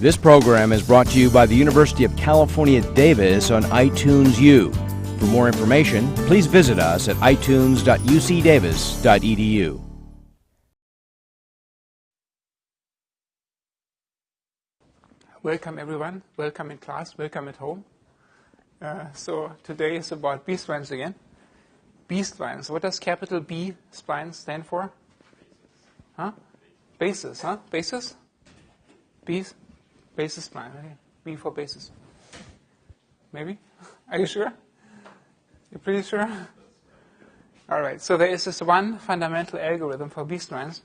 This program is brought to you by the University of California, Davis on iTunes U. For more information, please visit us at itunes.ucdavis.edu. Welcome everyone, welcome in class, welcome at home. So today is about B-splines again. B-splines, what does capital B spline stand for? Huh? Basis, huh? Basis? Basis spline, okay. B for basis. Maybe? Are you sure? You're pretty sure? All right, so there is this one fundamental algorithm for B-splines,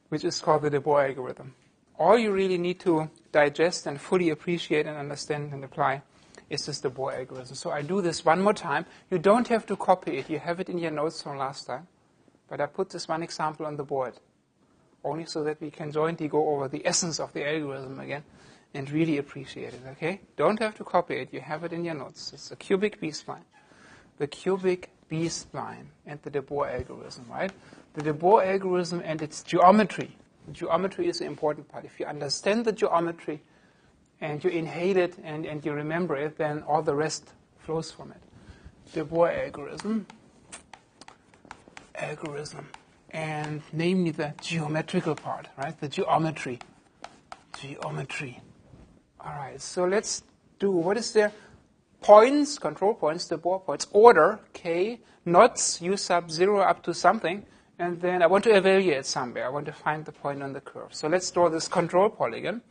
which is called the de Boer algorithm. All you really need to digest and fully appreciate and understand and apply is this de Boer algorithm. So I do this one more time. You don't have to copy it. You have it in your notes from last time. But I put this one example on the board, only so that we can jointly go over the essence of the algorithm again and really appreciate it, okay? Don't have to copy it. You have it in your notes. It's a cubic B-spline. The cubic B-spline and the de Boer algorithm, right? The de Boer algorithm and its geometry. The geometry is the important part. If you understand the geometry and you inhale it and you remember it, then all the rest flows from it. De Boer algorithm, and namely the geometrical part, right? The geometry. All right, so let's do, what is there? Points, control points, de Boer points, order, k, knots, u sub 0 up to something, and then I want to evaluate somewhere. I want to find the point on the curve. So let's draw this control polygon,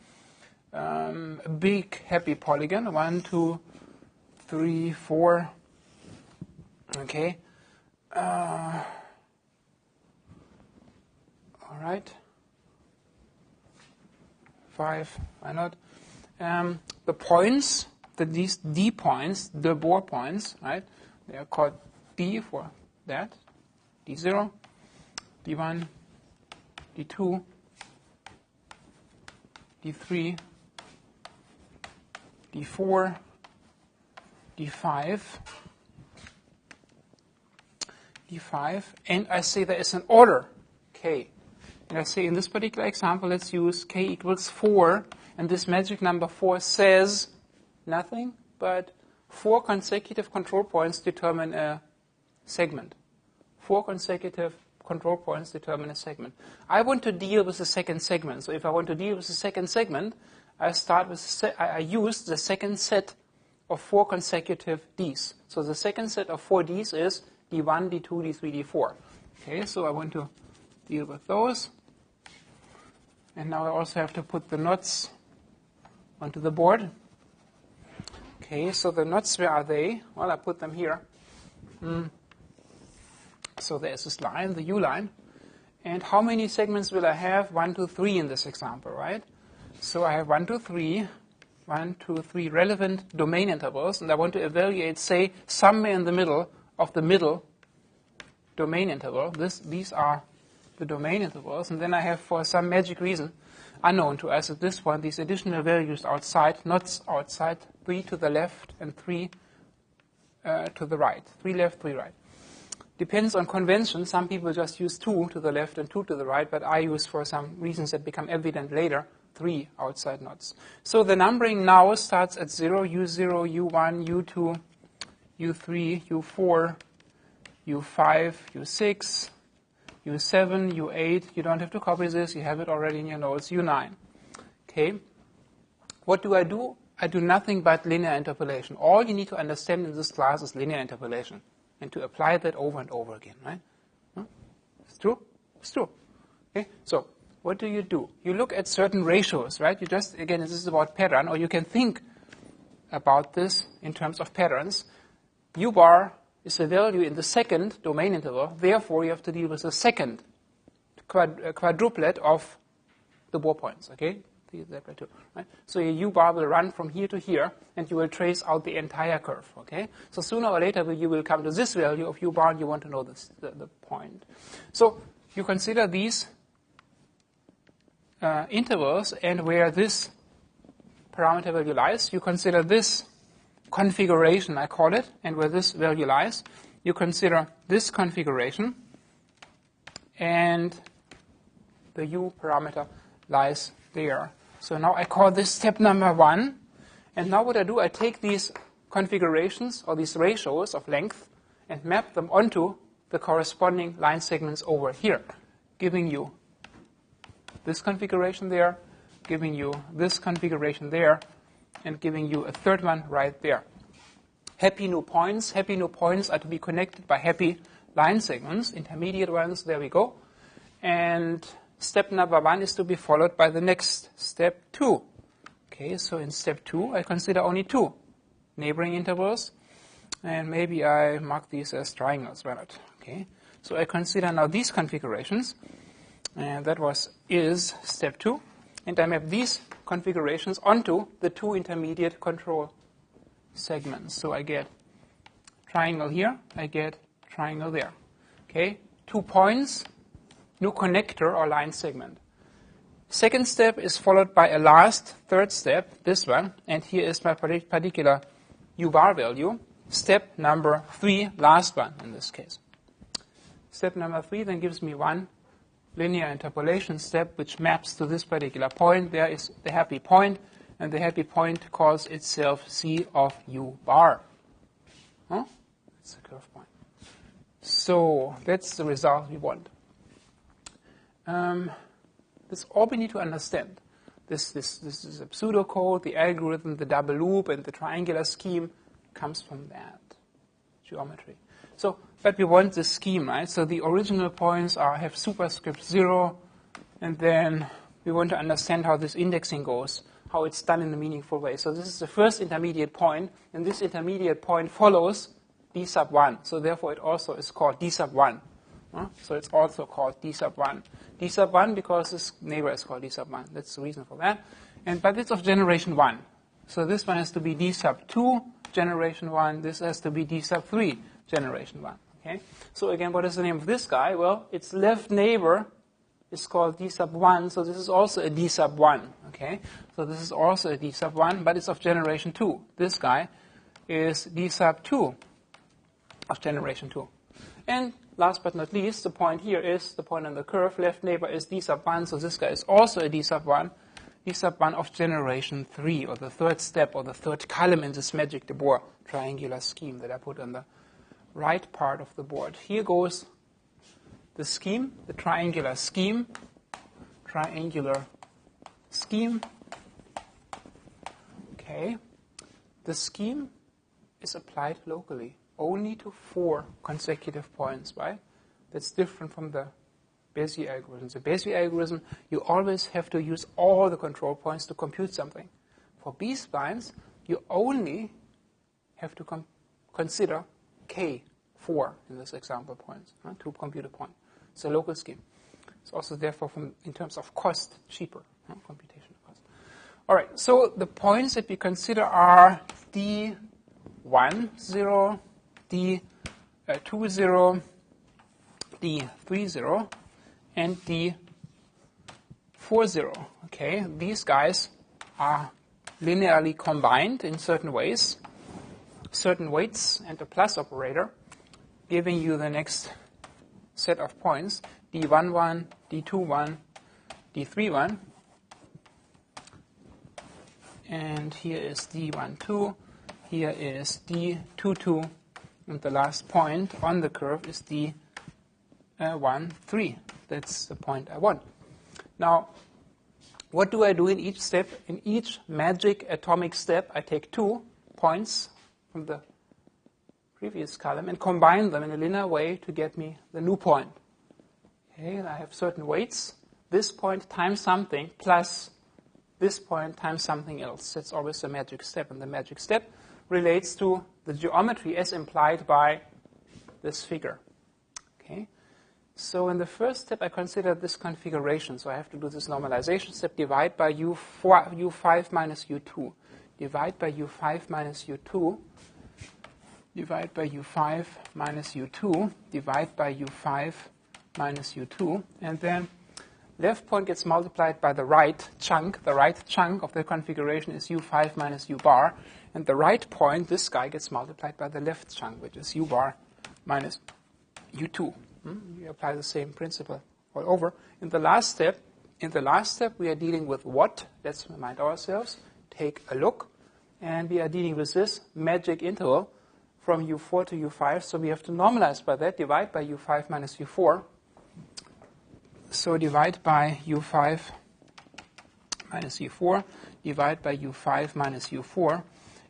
a big, happy polygon, 1, 2, 3, 4, okay. All right. 5, why not? The points, these D points, the Boer points, right? They are called D for that, D0, D1, D2, D3, D4, D5, and I say there is an order, K. And I say in this particular example, let's use K equals 4, and this magic number 4 says nothing but 4 consecutive control points determine a segment. 4 consecutive control points determine a segment. I want to deal with the second segment. So if I want to deal with the second segment, I use the second set of 4 consecutive Ds. So the second set of 4 Ds is D1, D2, D3, D4. Okay, so I want to deal with those. And now I also have to put the knots onto the board. Okay, so the knots, where are they? Well, I put them here. So there's this line, the U line. And how many segments will I have? 1, 2, 3 in this example, right? So I have 1, 2, 3 relevant domain intervals, and I want to evaluate, say, somewhere in the middle of the middle domain interval. These are the domain intervals, and then I have, for some magic reason, unknown to us at this point, these additional values outside, knots outside, 3 to the left and 3 to the right. 3 left, 3 right. Depends on convention. Some people just use 2 to the left and 2 to the right, but I use, for some reasons that become evident later, 3 outside knots. So the numbering now starts at 0, U0, U1, U2, U3, U4, U5, U6, U7, U8, you don't have to copy this, you have it already in your notes, U9. Okay. What do? I do nothing but linear interpolation. All you need to understand in this class is linear interpolation, and to apply that over and over again, right? Huh? It's true? It's true. Okay. So what do? You look at certain ratios, right? You just, again, this is about pattern, or you can think about this in terms of patterns. U bar is a value in the second domain interval. Therefore, you have to deal with the second quadruplet of the Boer points, okay? Right? So your U bar will run from here to here, and you will trace out the entire curve, okay? So sooner or later, you will come to this value of U bar, and you want to know the point. So you consider these intervals, and where this parameter value lies, you consider this configuration, I call it, and where this value lies, you consider this configuration, and the U parameter lies there. So now I call this step number 1. And now what I do, I take these configurations or these ratios of length and map them onto the corresponding line segments over here, giving you this configuration there, giving you this configuration there, and giving you a third one right there. Happy new points. Happy new points are to be connected by happy line segments, intermediate ones, there we go. And step number 1 is to be followed by the next step 2. Okay, so in step 2, I consider only 2 neighboring intervals. And maybe I mark these as triangles, why not? Okay, so I consider now these configurations. And that is step 2. And I map these configurations onto the 2 intermediate control segments. So I get triangle here, I get triangle there. Okay, 2 points, new connector or line segment. Second step is followed by a last third step, this one, and here is my particular u bar value. Step number 3, last one in this case. Step number 3 then gives me one linear interpolation step which maps to this particular point. There is the happy point, and the happy point calls itself C of u bar. Huh? It's a curve point. So that's the result we want. That's all we need to understand. This is a pseudocode, the algorithm, the double loop, and the triangular scheme comes from that geometry. So, but we want the scheme, right? So the original points have superscript 0, and then we want to understand how this indexing goes, how it's done in a meaningful way. So this is the first intermediate point, and this intermediate point follows d sub 1. So therefore, it also is called d sub 1. So it's also called d sub 1. D sub 1 because this neighbor is called d sub 1. That's the reason for that. But it's of generation 1. So this one has to be d sub 2, generation 1. This has to be d sub 3, generation 1. Okay. So again, what is the name of this guy? Well, its left neighbor is called d sub 1. So this is also a d sub 1. Okay. So this is also a d sub 1, but it's of generation 2. This guy is d sub 2 of generation 2. And last but not least, the point here is the point on the curve. Left neighbor is d sub 1, so this guy is also a d sub 1. D sub 1 of generation 3, or the third step, or the third column in this magic de Boer triangular scheme that I put on the right part of the board. Here goes the scheme, the triangular scheme. Triangular scheme. Okay. The scheme is applied locally only to 4 consecutive points, right? That's different from the Bezier algorithm. The Bezier algorithm, you always have to use all the control points to compute something. For B-splines, you only have to consider K4 in this example points to compute a point. It's a local scheme. It's also therefore, in terms of cost, cheaper, computational cost. All right, so the points that we consider are D10, D20, D30, and D40. Okay, these guys are linearly combined in certain ways, certain weights, and a plus operator, giving you the next set of points, D11, D21, D31. And here is D12, here is D22, and the last point on the curve is D13. That's the point I want. Now, what do I do in each step? In each magic atomic step, I take 2 points from the previous column and combine them in a linear way to get me the new point. Okay, and I have certain weights. This point times something plus this point times something else. That's always a magic step, and the magic step relates to the geometry as implied by this figure. Okay. So in the first step, I consider this configuration. So I have to do this normalization step, divide by U5 minus U2. Divide by U5 minus U2. Divide by U5 minus U2. Divide by U5 minus U2. And then left point gets multiplied by the right chunk. The right chunk of the configuration is U5 minus U bar. And the right point, this guy, gets multiplied by the left chunk, which is U bar minus U2. We apply the same principle all over. In the last step, in the last step, we are dealing with what? Let's remind ourselves. Take a look. And we are dealing with this magic interval from u4 to u5. So we have to normalize by that, divide by u5 minus u4. So divide by u5 minus u4, divide by u5 minus u4.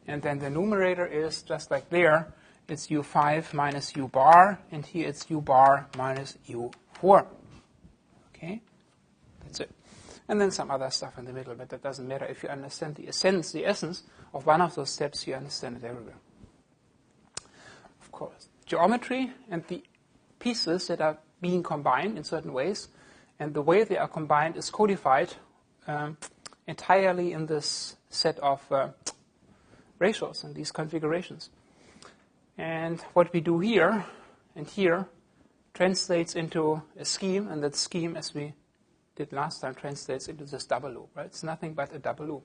And then the numerator is just like there. It's u5 minus u bar, and here it's u bar minus u4. Okay? That's it. And then some other stuff in the middle, but that doesn't matter. If you understand the essence of one of those steps, you understand it everywhere. Of course. Geometry and the pieces that are being combined in certain ways, and the way they are combined is codified entirely in this set of ratios and these configurations. And what we do here and here translates into a scheme, and that scheme, as we did last time, translates into this double loop. Right? It's nothing but a double loop.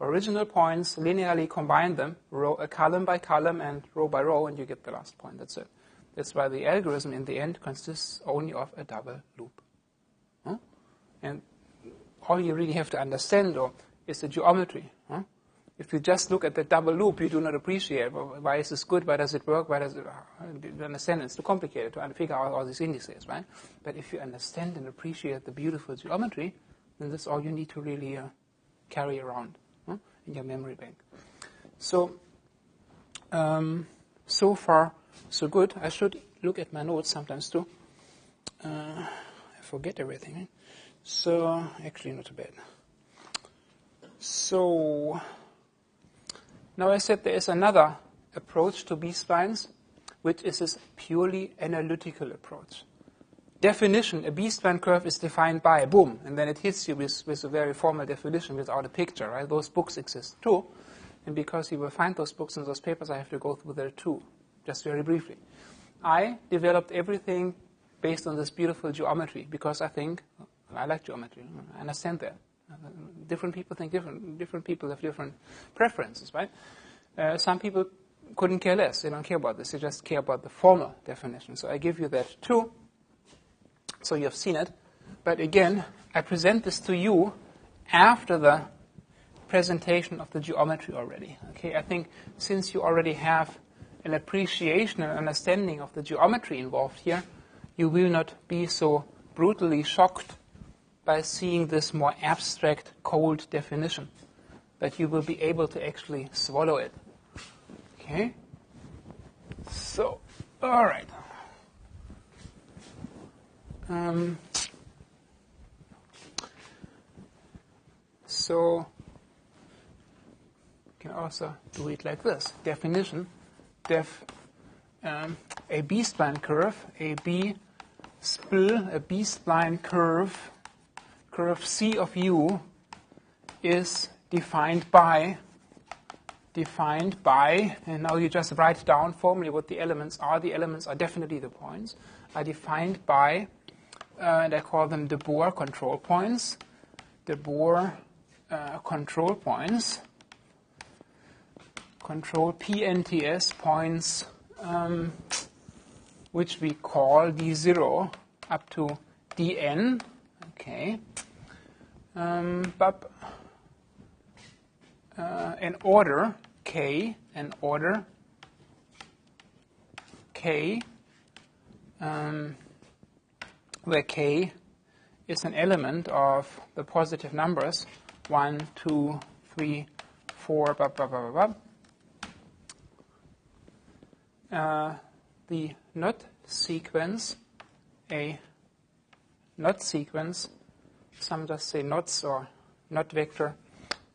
Original points, linearly combine them, column by column and row by row, and you get the last point. That's it. That's why the algorithm in the end consists only of a double loop. Huh? And all you really have to understand, though, is the geometry. Huh? If you just look at the double loop, you do not appreciate, well, why is this good, why does it work, why does it, you understand, it's too complicated to figure out all these indices, right? But if you understand and appreciate the beautiful geometry, then that's all you need to really carry around in your memory bank. So, so far, so good. I should look at my notes sometimes too. I forget everything. Right? So, actually not too bad. So, now I said there is another approach to B-splines, which is this purely analytical approach. Definition, a B-spline curve is defined by, boom, and then it hits you with a very formal definition without a picture, right? Those books exist too, and because you will find those books and those papers, I have to go through there too, just very briefly. I developed everything based on this beautiful geometry because I think, I like geometry, I understand that. Different people think different people have different preferences, right? Some people couldn't care less. They don't care about this. They just care about the formal definition. So I give you that too. So you have seen it. But again, I present this to you after the presentation of the geometry already. Okay, I think since you already have an appreciation and understanding of the geometry involved here, you will not be so brutally shocked by seeing this more abstract, cold definition, but you will be able to actually swallow it. Okay? So, all right. So, you can also do it like this. Definition, a B-spline curve, a B-spline curve C of U is defined by, and now you just write down formally what the elements are. The elements are definitely the points, are defined by, and I call them de Boer control points. De Boer control points, control PNTS points, which we call D0 up to Dn. Okay. But an order K, where K is an element of the positive numbers 1, 2, 3, 4, blah, blah, blah, blah, blah. The knot sequence, some just say knots or knot vector,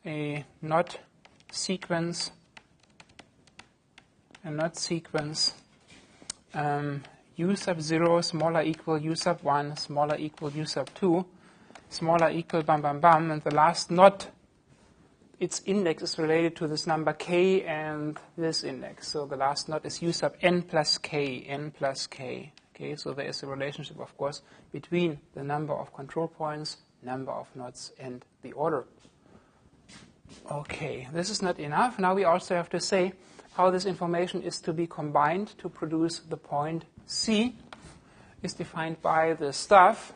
a knot sequence, u sub 0 smaller equal u sub 1 smaller equal u sub 2 smaller equal bam bam bam, and the last knot, its index is related to this number k and this index. So the last knot is u sub n plus k. Okay, so there is a relationship, of course, between the number of control points, number of knots, and the order. Okay, this is not enough. Now we also have to say how this information is to be combined to produce the point C. Is defined by the stuff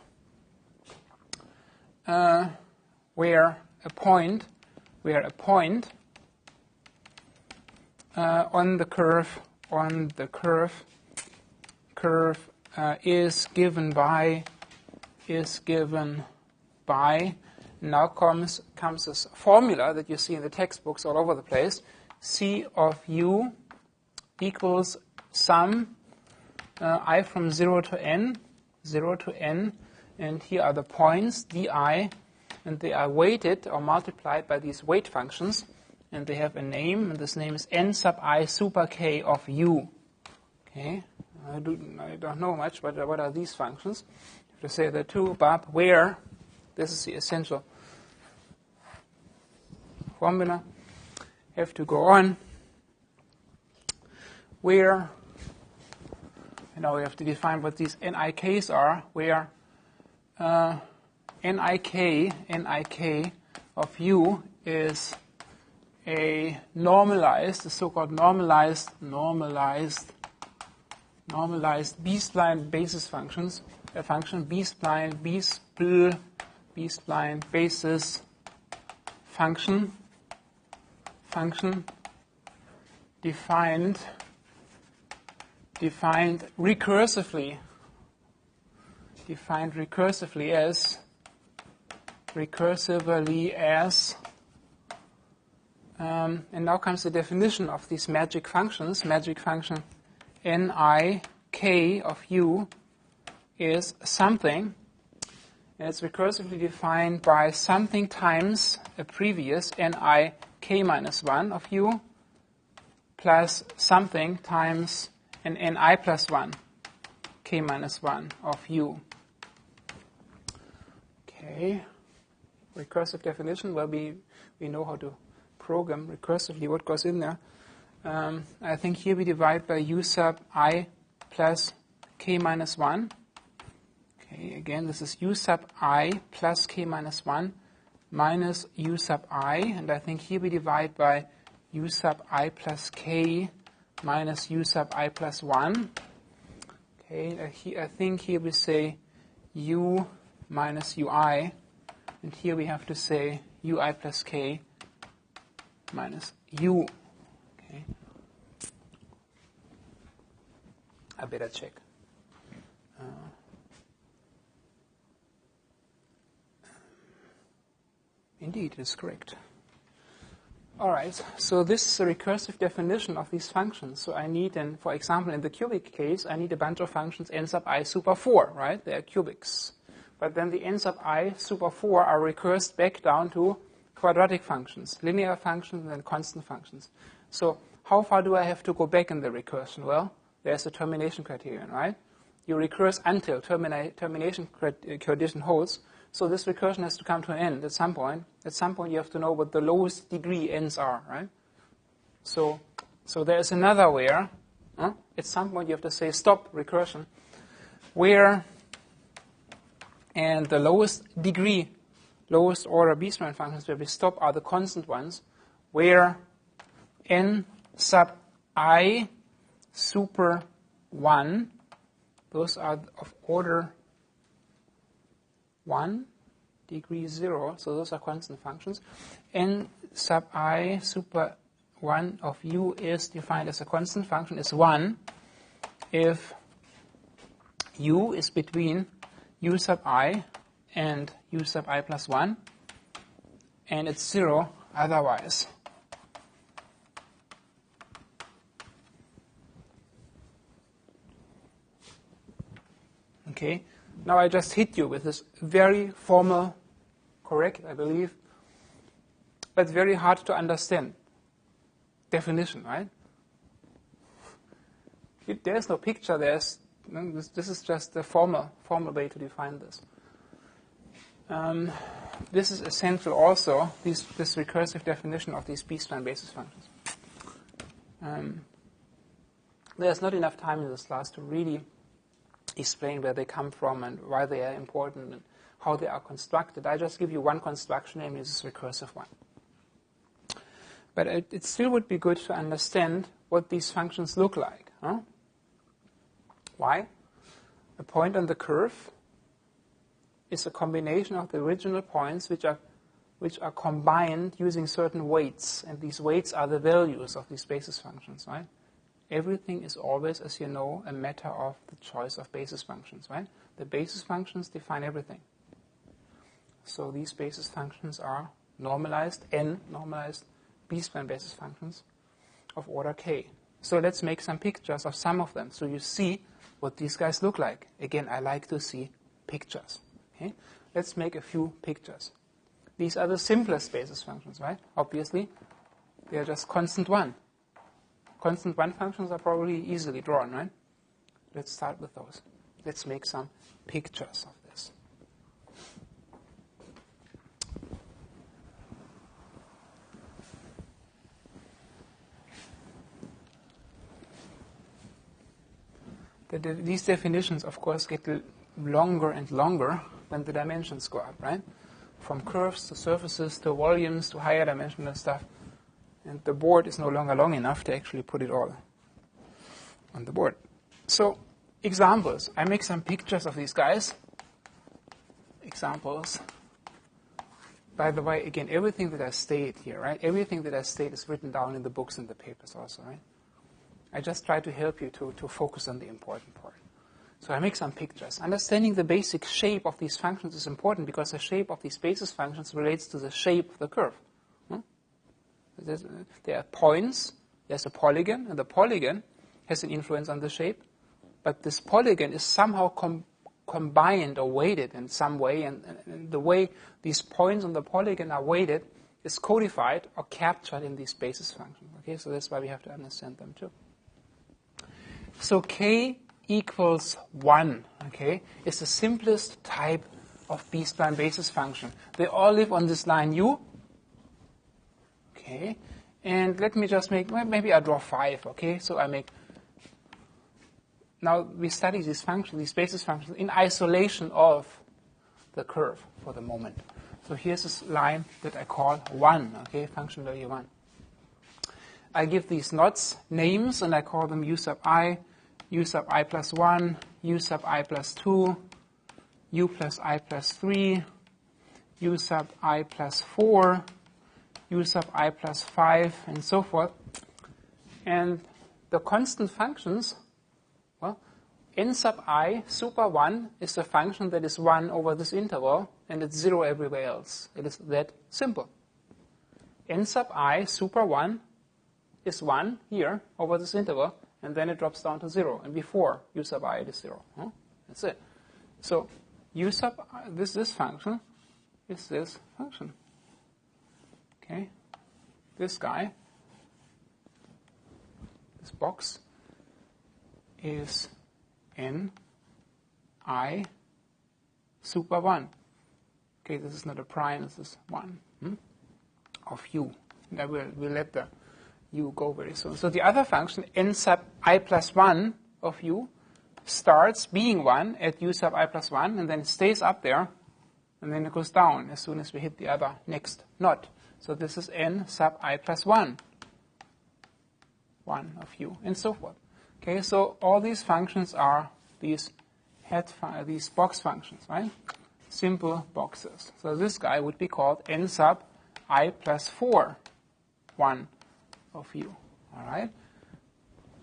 where a point on the curve is given by. Now comes this formula that you see in the textbooks all over the place. C of u equals sum I from 0 to n, and here are the points di, and they are weighted or multiplied by these weight functions, and they have a name, and this name is n sub I super k of u. Okay, I don't know much, but what are these functions? You have to say the two, but where, this is the essential formula, have to go on, where, now we have to define what these NIKs are, where NIK of u is a normalized, the so-called normalized B-spline basis functions, a function B-spline basis function defined recursively as and now comes the definition of these magic functions. Magic function NIK of u is something, and it's recursively defined by something times a previous NIK minus 1 of u plus something times an NI plus 1 k minus 1 of u. Okay, recursive definition. Well, we know how to program recursively what goes in there. I think here we divide by u sub I plus k minus 1. Okay, again, this is u sub I plus k minus 1 minus u sub I, and I think here we divide by u sub I plus k minus u sub I plus 1. Okay, I think here we say u minus ui, and here we have to say ui plus k minus u. Okay. I better check. Indeed, it is correct. All right, so this is a recursive definition of these functions. So I need, and for example, in the cubic case, I need a bunch of functions n sub I super 4, right? They are cubics. But then the n sub I super 4 are recursed back down to quadratic functions, linear functions, and constant functions. So how far do I have to go back in the recursion? Well, there's a termination criterion, right? You recurse until termination condition holds. So this recursion has to come to an end at some point. At some point, you have to know what the lowest degree ends are, right? So there is another where, at some point, you have to say stop recursion, where, and the lowest degree, lowest order B-spline functions where we stop are the constant ones, where n sub I super 1, those are of order 1, degree 0, so those are constant functions. N sub I super 1 of u is defined as a constant function, is 1 if u is between u sub I and u sub I plus 1, and it's 0 otherwise. Okay. Now I just hit you with this very formal, correct, I believe, but very hard to understand definition, right? There's no picture. This is just a formal way to define this. This is essential also, this recursive definition of these B-spline basis functions. There's not enough time in this class to really explain where they come from and why they are important and how they are constructed. I just give you one construction, namely this recursive one. But it still would be good to understand what these functions look like. Huh? Why? A point on the curve is a combination of the original points which are combined using certain weights, and these weights are the values of these basis functions, right? Everything is always, as you know, a matter of the choice of basis functions, right? The basis functions define everything. So these basis functions are normalized, normalized B-spline basis functions of order k. So let's make some pictures of some of them so you see what these guys look like. Again, I like to see pictures. Okay? Let's make a few pictures. These are the simplest basis functions, right? Obviously, they are just constant 1. Constant 1 functions are probably easily drawn, right? Let's start with those. Let's make some pictures of this. These definitions, of course, get longer and longer when the dimensions go up, right? From curves to surfaces to volumes to higher dimensional stuff. And the board is no longer long enough to actually put it all on the board. So, examples. I make some pictures of these guys. Examples. By the way, again, everything that I state here, right? Everything that I state is written down in the books and the papers also, right? I just try to help you to focus on the important part. So I make some pictures. Understanding the basic shape of these functions is important because the shape of these basis functions relates to the shape of the curve. There are points, there's a polygon, and the polygon has an influence on the shape. But this polygon is somehow combined or weighted in some way, and the way these points on the polygon are weighted is codified or captured in these basis functions. Okay, so that's why we have to understand them too. So k equals 1, okay, is the simplest type of B-spline basis function. They all live on this line u. Okay, and let me just make, maybe I draw 5, okay, so I make, now we study these functions, these basis functions, in isolation of the curve for the moment. So here's this line that I call 1, okay, function value 1. I give these knots names, and I call them u sub I plus 1, u sub I plus 2, u plus I plus 3, u sub I plus 4, u sub I plus 5, and so forth. And the constant functions, well, n sub I super 1 is a function that is 1 over this interval, and it's 0 everywhere else. It is that simple. N sub I super 1 is 1 here over this interval, and then it drops down to 0. And before u sub I, it is 0. Huh? That's it. So u sub I, this function is this function. Okay, this guy, this box, is n I super 1. Okay, this is not a prime, this is 1 of u. And I will let the u go very soon. So the other function, n sub I plus 1 of u, starts being 1 at u sub I plus 1, and then it stays up there, and then it goes down as soon as we hit the other next knot. So this is n sub I plus 1 of u, and so forth. Okay, so all these functions are these box functions, right? Simple boxes. So this guy would be called n sub I plus 4, 1 of u. All right?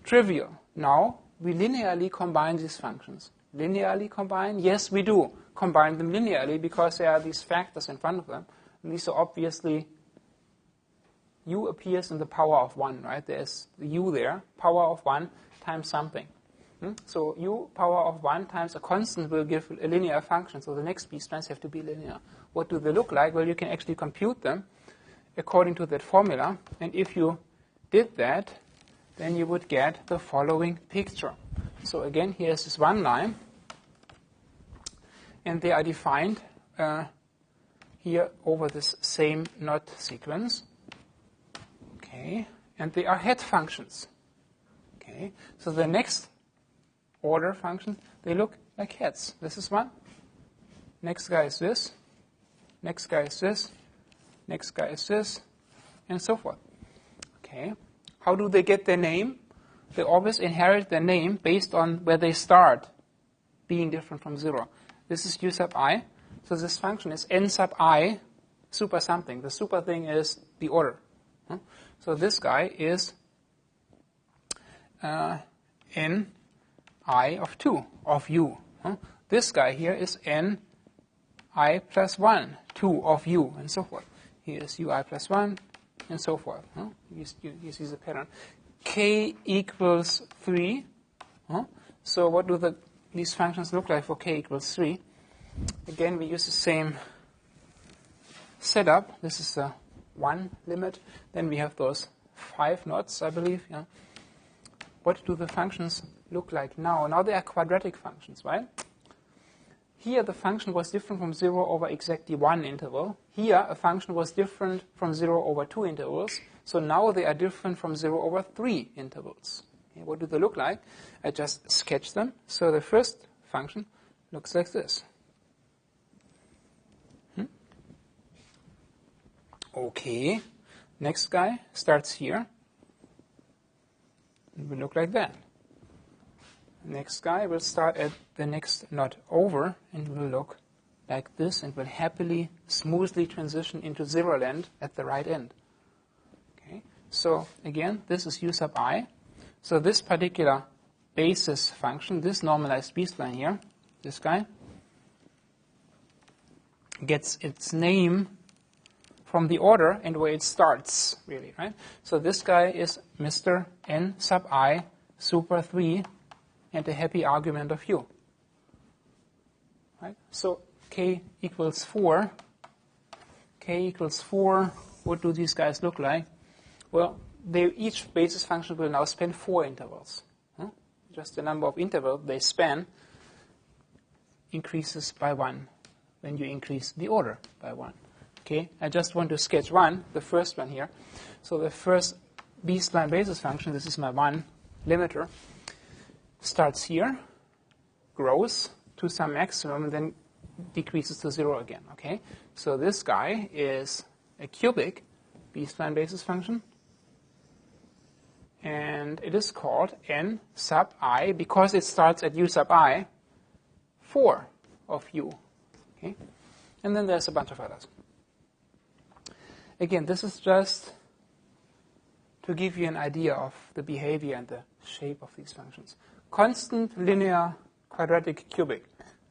Trivial. Now, we linearly combine these functions. Linearly combine? Yes, we do. Combine them linearly because there are these factors in front of them. And these are obviously, u appears in the power of 1, right? There's the u there, power of 1 times something. So u power of 1 times a constant will give a linear function. So the next B-splines have to be linear. What do they look like? Well, you can actually compute them according to that formula. And if you did that, then you would get the following picture. So again, here's this one line. And they are defined here over this same knot sequence. Okay. And they are head functions. Okay. So the next order functions, they look like heads. This is one. Next guy is this. Next guy is this. Next guy is this. And so forth. Okay. How do they get their name? They always inherit their name based on where they start being different from 0. This is u sub I. So this function is n sub I super something. The super thing is the order. So this guy is n I of 2 of u. This guy here is n I plus 1, 2 of u, and so forth. Here is ui plus 1, and so forth. You see the pattern. K equals 3. So what do these functions look like for k equals 3? Again, we use the same setup. This is the 1 limit. Then we have those 5 knots, I believe. Yeah. What do the functions look like now? Now they are quadratic functions, right? Here the function was different from 0 over exactly 1 interval. Here a function was different from 0 over 2 intervals. So now they are different from 0 over 3 intervals. Okay, what do they look like? I just sketch them. So the first function looks like this. Okay, next guy starts here. It will look like that. Next guy will start at the next knot over and will look like this and will happily, smoothly transition into zero land at the right end. Okay. So again, this is u sub I. So this particular basis function, this normalized B-spline here, this guy, gets its name from the order and where it starts, really, right? So this guy is Mr. n sub I super 3 and a happy argument of u. Right? So k equals 4. K equals 4. What do these guys look like? Well, each basis function will now span 4 intervals. Just the number of intervals they span increases by 1 when you increase the order by 1. Okay, I just want to sketch one, the first one here. So the first B-spline basis function, this is my 1 limiter, starts here, grows to some maximum, and then decreases to 0 again. Okay, so this guy is a cubic B-spline basis function, and it is called n sub I because it starts at u sub I, 4 of u. Okay, and then there's a bunch of others. Again, this is just to give you an idea of the behavior and the shape of these functions. Constant, linear, quadratic, cubic.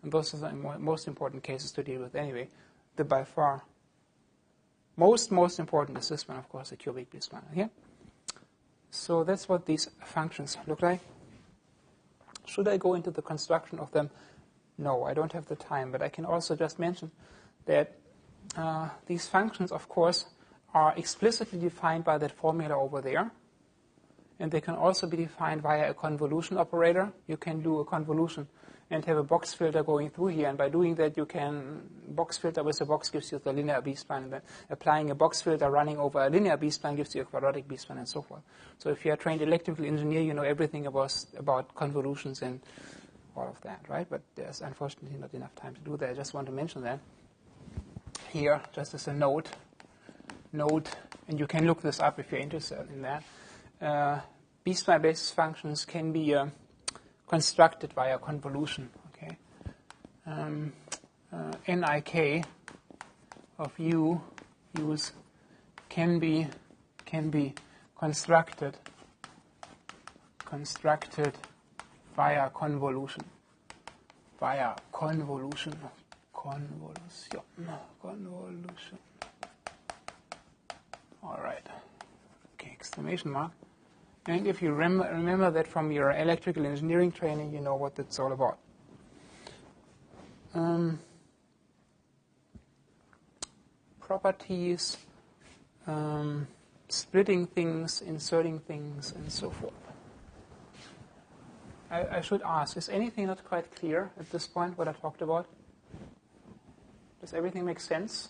And those are the most important cases to deal with anyway. The by far most important is this one, of course, the cubic B-spline here. So that's what these functions look like. Should I go into the construction of them? No, I don't have the time, but I can also just mention that these functions, of course, are explicitly defined by that formula over there. And they can also be defined via a convolution operator. You can do a convolution and have a box filter going through here. And by doing that, you can box filter with a box gives you the linear B-spline. And then applying a box filter running over a linear B-spline gives you a quadratic B-spline and so forth. So if you're a trained electrical engineer, you know everything about convolutions and all of that, right? But there's unfortunately not enough time to do that. I just want to mention that here, just as a note, and you can look this up if you're interested in that. B-spline basis functions can be constructed via convolution. Okay, nik of u's can be constructed via convolution. Convolution. All right. Okay, exclamation mark. And if you remember that from your electrical engineering training, you know what that's all about. Properties, splitting things, inserting things, and so forth. I should ask, is anything not quite clear at this point, what I talked about? Does everything make sense?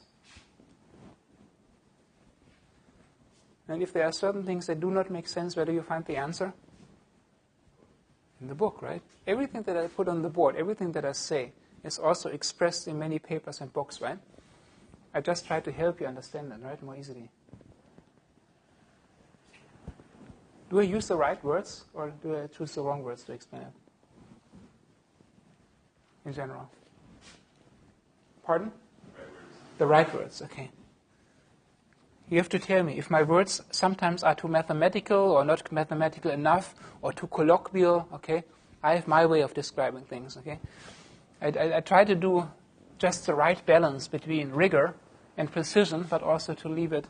And if there are certain things that do not make sense, where do you find the answer? In the book, right? Everything that I put on the board, everything that I say, is also expressed in many papers and books, right? I just try to help you understand that, right, more easily. Do I use the right words, or do I choose the wrong words to explain it? In general. Pardon? The right words, okay. You have to tell me if my words sometimes are too mathematical or not mathematical enough or too colloquial, okay? I have my way of describing things, okay? I try to do just the right balance between rigor and precision, but also to leave it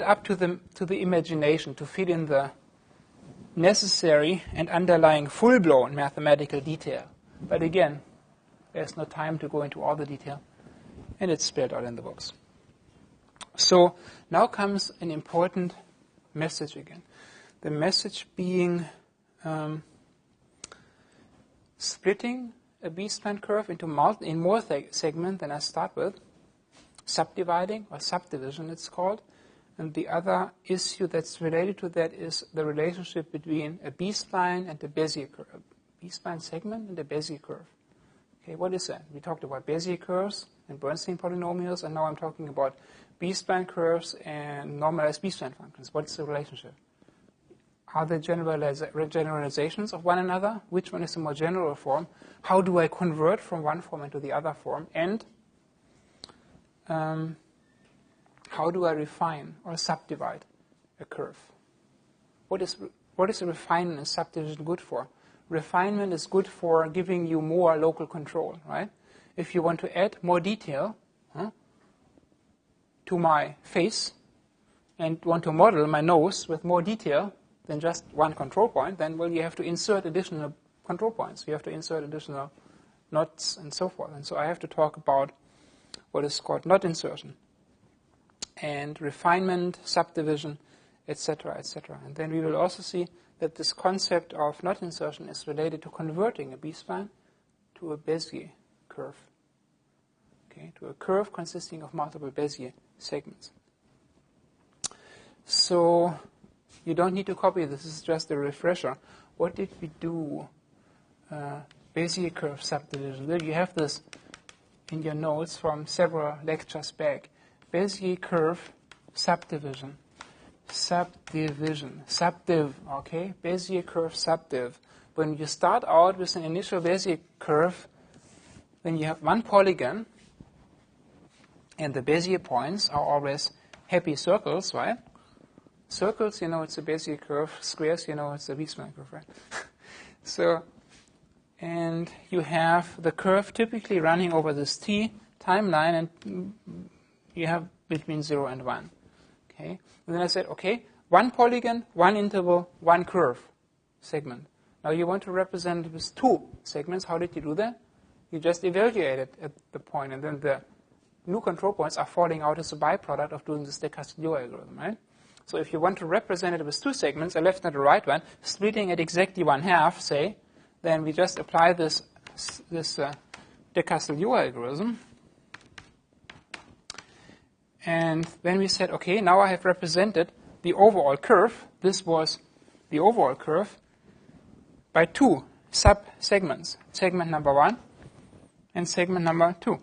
up to the imagination to fill in the necessary and underlying full-blown mathematical detail. But again, there's no time to go into all the detail, and it's spelled out in the books. So now comes an important message again. The message being splitting a B-spline curve into more segments than I start with, subdividing or subdivision it's called. And the other issue that's related to that is the relationship between a B-spline and a Bezier curve. A B-spline segment and a Bezier curve. Okay, what is that? We talked about Bezier curves and Bernstein polynomials, and now I'm talking about B-spline curves and normalized B-spline functions. What's the relationship? Are they generalizations of one another? Which one is the more general form? How do I convert from one form into the other form? And how do I refine or subdivide a curve? What is refinement and subdivision good for? Refinement is good for giving you more local control, right? If you want to add more detail to my face and want to model my nose with more detail than just one control point, then, well, you have to insert additional control points. You have to insert additional knots and so forth. And so I have to talk about what is called knot insertion and refinement, subdivision, etc., etc. And then we will also see that this concept of knot insertion is related to converting a B-spline to a Bezier curve, okay, to a curve consisting of multiple Bezier segments. So you don't need to copy this. This is just a refresher. What did we do? Bezier curve subdivision. There you have this in your notes from several lectures back. Bezier curve subdivision. Subdiv, okay? Bezier curve subdiv. When you start out with an initial Bezier curve, then you have one polygon, and the Bezier points are always happy circles, right? Circles, you know, it's a Bezier curve. Squares, you know, it's a B-spline curve, right? So, and you have the curve typically running over this T timeline, and you have between 0 and 1. Okay. And then I said, okay, one polygon, one interval, one curve segment. Now you want to represent it with two segments. How did you do that? You just evaluate it at the point, and then the new control points are falling out as a byproduct of doing this de Castillo algorithm, right? So if you want to represent it with two segments, a left and a right one, splitting it exactly 1/2, say, then we just apply this de Castillo algorithm. And then we said, okay, now I have represented the overall curve. This was the overall curve by two sub-segments, segment number 1 and segment number 2.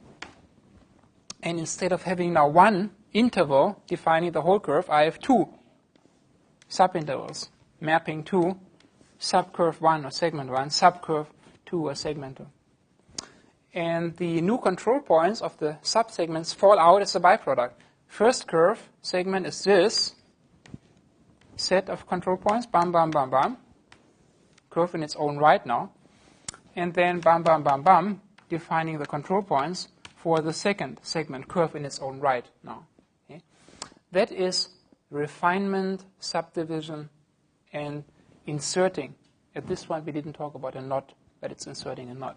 And instead of having now one interval defining the whole curve, I have two subintervals mapping to subcurve 1 or segment 1, subcurve 2 or segment 2. And the new control points of the subsegments fall out as a byproduct. First curve segment is this set of control points, bam, bam, bam, bam, curve in its own right now, and then bam, bam, bam, bam, defining the control points for the second segment, curve in its own right now. Okay? That is refinement, subdivision, and inserting. At this point, we didn't talk about a knot, but it's inserting a knot.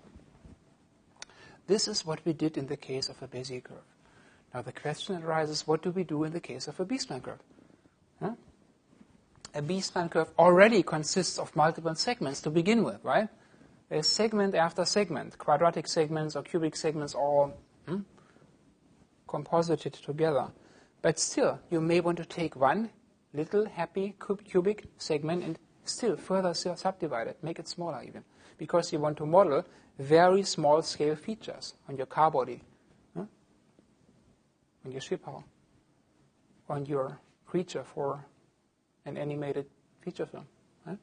This is what we did in the case of a Bezier curve. Now the question arises, what do we do in the case of a B-spline curve? Huh? A B-spline curve already consists of multiple segments to begin with, right? There's segment after segment, quadratic segments or cubic segments all composited together. But still, you may want to take one little happy cubic segment and still further subdivide it, make it smaller even, because you want to model very small scale features on your car body, on your ship hull, on your creature for an animated feature film. Right?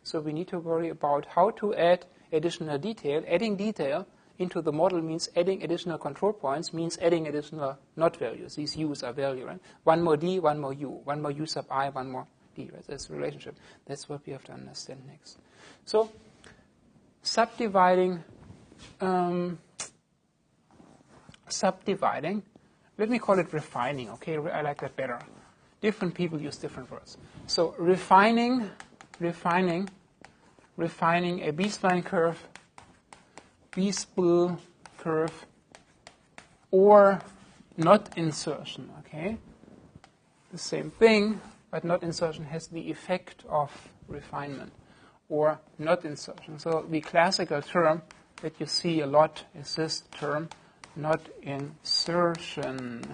So we need to worry about how to add additional detail. Adding detail into the model means adding additional control points, means adding additional not values. These u's are value, right? One more d, one more u. One more u sub I, one more d, right? That's the relationship. That's what we have to understand next. So subdividing, let me call it refining, okay? I like that better. Different people use different words. So refining a B-spline curve, B-spool curve, or not insertion, okay? The same thing, but not insertion has the effect of refinement, or not insertion. So the classical term that you see a lot is this term, not insertion.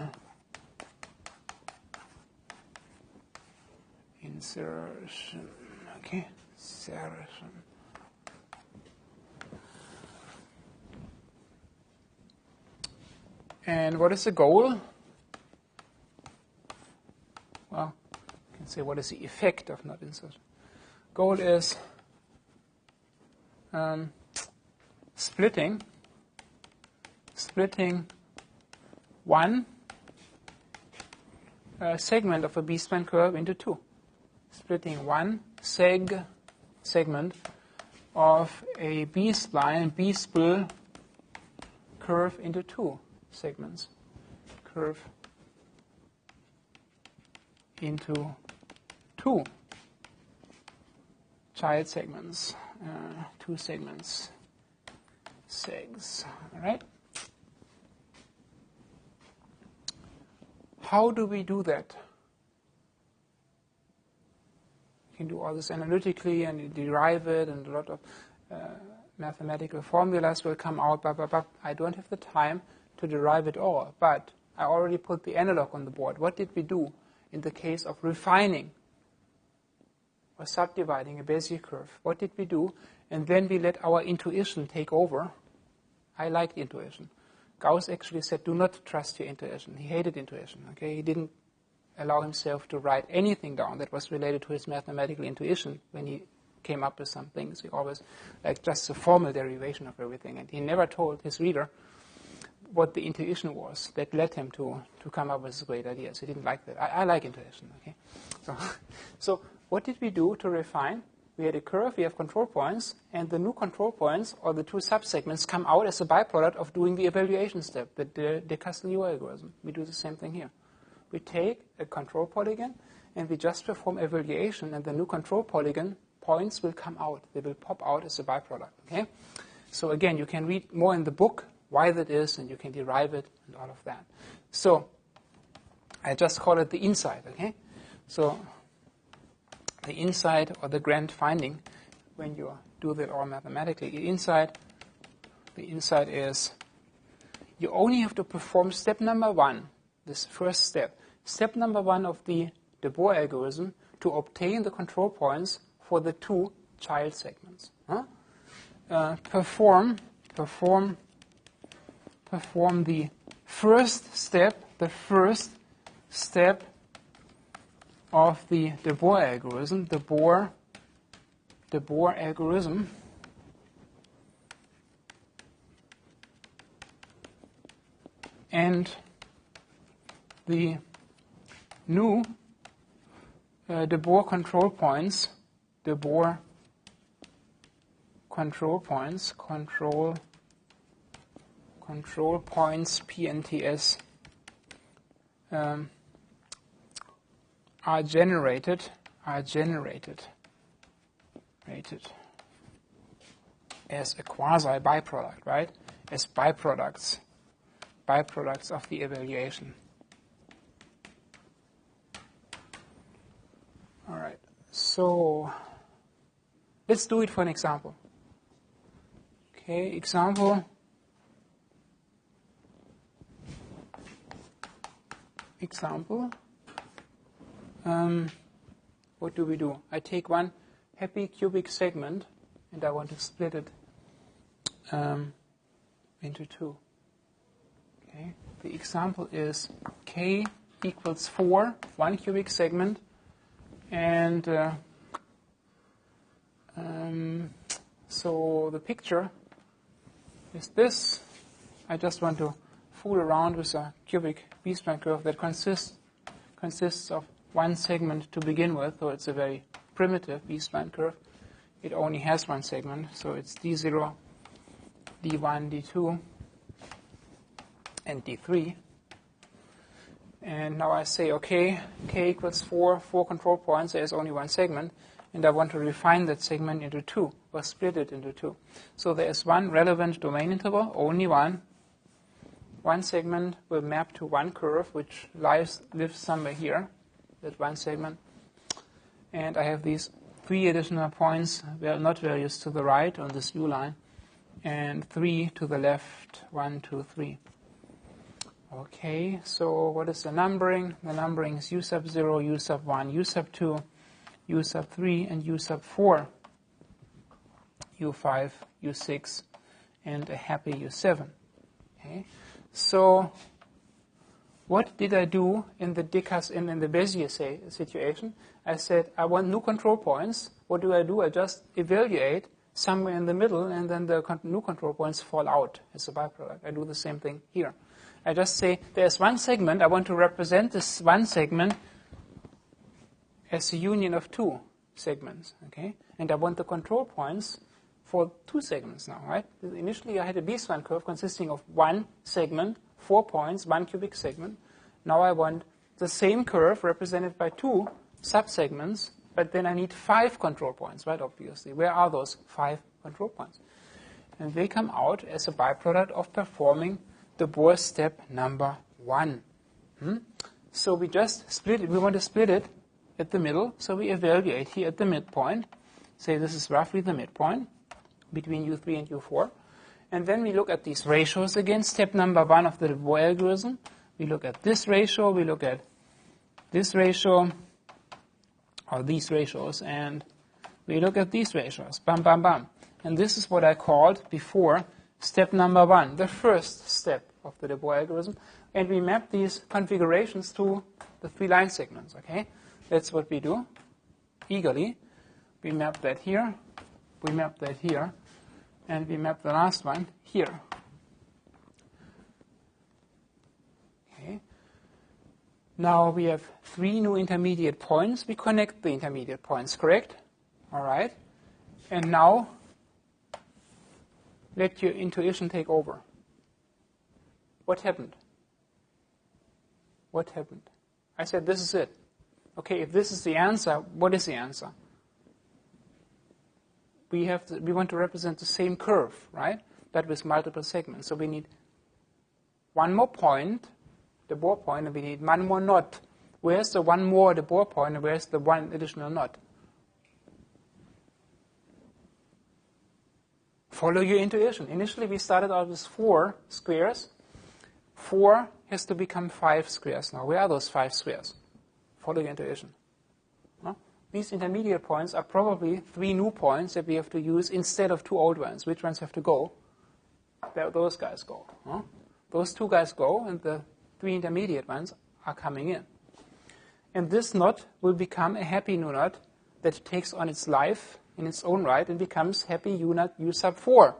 Insertion, okay? Insertion. And what is the goal? Well, you can say what is the effect of not insertion. Goal is splitting one segment of a B-spline curve into two. Splitting one segment of a B-spline, B-spool curve into two segments. Curve into two child segments, two segments, segs, all right? How do we do that? You can do all this analytically and you derive it, and a lot of mathematical formulas will come out, but I don't have the time to derive it all, but I already put the analog on the board. What did we do in the case of refining or subdividing a Bezier curve? What did we do? And then we let our intuition take over. I liked intuition. Gauss actually said, do not trust your intuition. He hated intuition. Okay, he didn't allow himself to write anything down that was related to his mathematical intuition when he came up with some things. He always like just a formal derivation of everything, and he never told his reader what the intuition was that led him to come up with great ideas. He didn't like that. I like intuition. Okay, so what did we do to refine? We had a curve, we have control points, and the new control points, or the two subsegments, come out as a byproduct of doing the evaluation step, the de Castelnau algorithm. We do the same thing here. We take a control polygon, and we just perform evaluation, and the new control polygon points will come out. They will pop out as a byproduct. Okay? So again, you can read more in the book why that is, and you can derive it, and all of that. So I just call it the insight. Okay? So the insight, or the grand finding, when you do that all mathematically, the insight is you only have to perform step number one, this first step. Step number one of the de Boer algorithm to obtain the control points for the two child segments. Perform the first step of the de Boer algorithm, de Boer algorithm, and the new de Boer control points, control points PNTS are generated as a quasi byproduct, right? As byproducts of the evaluation. All right. So let's do it for an example. Okay, example. What do we do? I take one happy cubic segment and I want to split it into two. Okay. The example is k equals 4, one cubic segment, and so the picture is this. I just want to fool around with a cubic B-spline curve that consists of one segment to begin with, so it's a very primitive B-spline curve. It only has one segment, so it's D0, D1, D2, and D3. And now I say, okay, k equals 4 control points, there is only one segment, and I want to refine that segment into 2, or split it into 2. So there is one relevant domain interval, only one. One segment will map to one curve, which lives somewhere here, that one segment. And I have these 3 additional points, well, not values to the right on this U line, and 3 to the left, 1, 2, 3. Okay, so what is the numbering? The numbering is U sub 0, U sub 1, U sub 2, U sub 3, and U sub 4. U5, U6, and a happy U7. Okay, so what did I do in the Bezier situation? I said I want new control points. What do? I just evaluate somewhere in the middle, and then the new control points fall out as a byproduct. I do the same thing here. I just say there's one segment. I want to represent this one segment as a union of 2 segments. Okay, and I want the control points for 2 segments now, right? Initially, I had a B-spline curve consisting of one segment, 4 points, one cubic segment. Now I want the same curve represented by 2 subsegments, but then I need 5 control points, right, obviously. Where are those 5 control points? And they come out as a byproduct of performing the Bohr step number 1. So we just split it. We want to split it at the middle, so we evaluate here at the midpoint. Say this is roughly the midpoint between U3 and U4. And then we look at these ratios again, step number 1 of the Bohr algorithm. We look at this ratio, we look at this ratio, or these ratios, and we look at these ratios. Bam, bam, bam. And this is what I called before step number 1, the first step of the Bohr algorithm. And we map these configurations to the 3 line segments, okay? That's what we do eagerly. We map that here, we map that here, and we map the last one here. Okay. Now we have 3 new intermediate points. We connect the intermediate points, correct? All right. And now let your intuition take over. What happened? What happened? I said this is it. Okay, if this is the answer, what is the answer? We want to represent the same curve, right? But with multiple segments. So we need one more point, the Bohr point, and we need one more knot. Where's the one more, the Bohr point, and where's the one additional knot? Follow your intuition. Initially, we started out with 4 squares. 4 has to become 5 squares now. Where are those 5 squares? Follow your intuition. These intermediate points are probably 3 new points that we have to use instead of 2 old ones. Which ones have to go? Those guys go. Those 2 guys go, and the 3 intermediate ones are coming in. And this knot will become a happy new knot that takes on its life in its own right and becomes happy U knot U sub 4.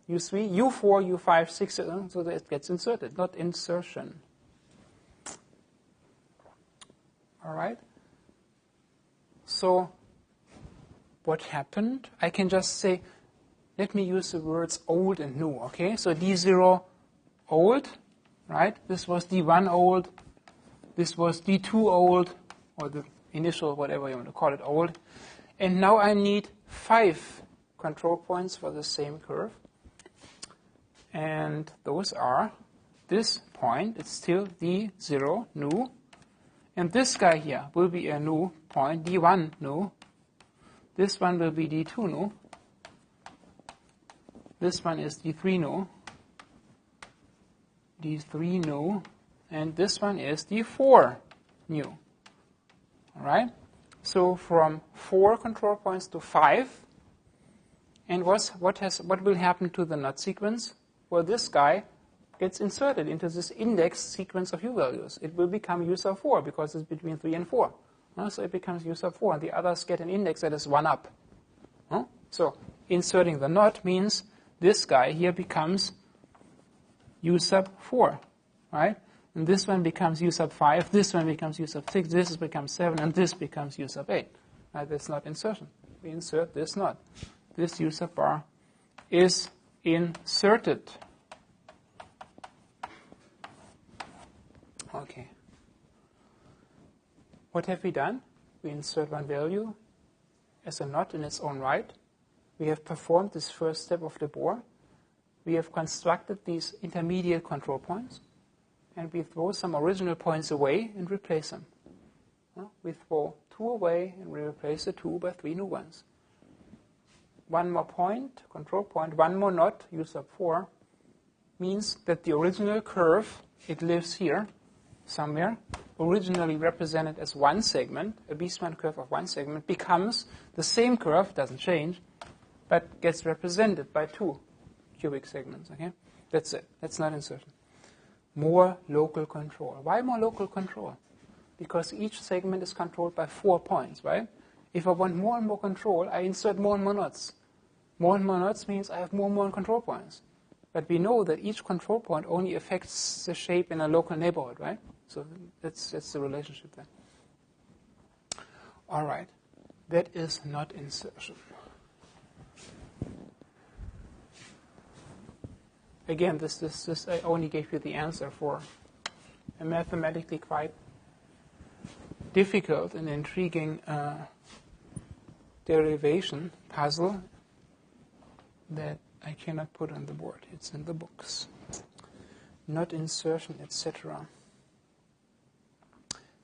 U3, U4, U5, 6, so that it gets inserted, not insertion. All right? So what happened? I can just say, let me use the words old and new, okay? So D0 old, right? This was D1 old. This was D2 old, or the initial, whatever you want to call it, old. And now I need 5 control points for the same curve. And those are this point, it's still D0 new. And this guy here will be a new point, D1 new. This one will be D2 new. This one is D3 new. D3 new. And this one is D4 new. All right? So from 4 control points to 5. And what will happen to the knot sequence? Well, this guy gets inserted into this index sequence of U values. It will become U sub 4 because it's between 3 and 4. So it becomes U sub 4, and the others get an index that is 1 up. So inserting the knot means this guy here becomes u sub 4, right? And this one becomes u sub 5, this one becomes u sub 6, this becomes 7, and this becomes u sub 8. Right? That's not insertion. We insert this not. This u sub bar is inserted. Okay. What have we done? We insert one value as a knot in its own right. We have performed this first step of the Bohr. We have constructed these intermediate control points, and we throw some original points away and replace them. We throw 2 away, and we replace the 2 by 3 new ones. One more point, control point, one more knot, u sub 4, means that the original curve, it lives here somewhere, originally represented as one segment, a B-spline curve of one segment, becomes the same curve, doesn't change, but gets represented by 2 cubic segments. Okay, that's it. That's not insertion. More local control. Why more local control? Because each segment is controlled by 4 points, right? If I want more and more control, I insert more and more knots. More and more knots means I have more and more control points. But we know that each control point only affects the shape in a local neighborhood, right? So that's the relationship there. All right. That is not insertion. Again, this I only gave you the answer for a mathematically quite difficult and intriguing derivation puzzle that I cannot put on the board. It's in the books. Not insertion, etc.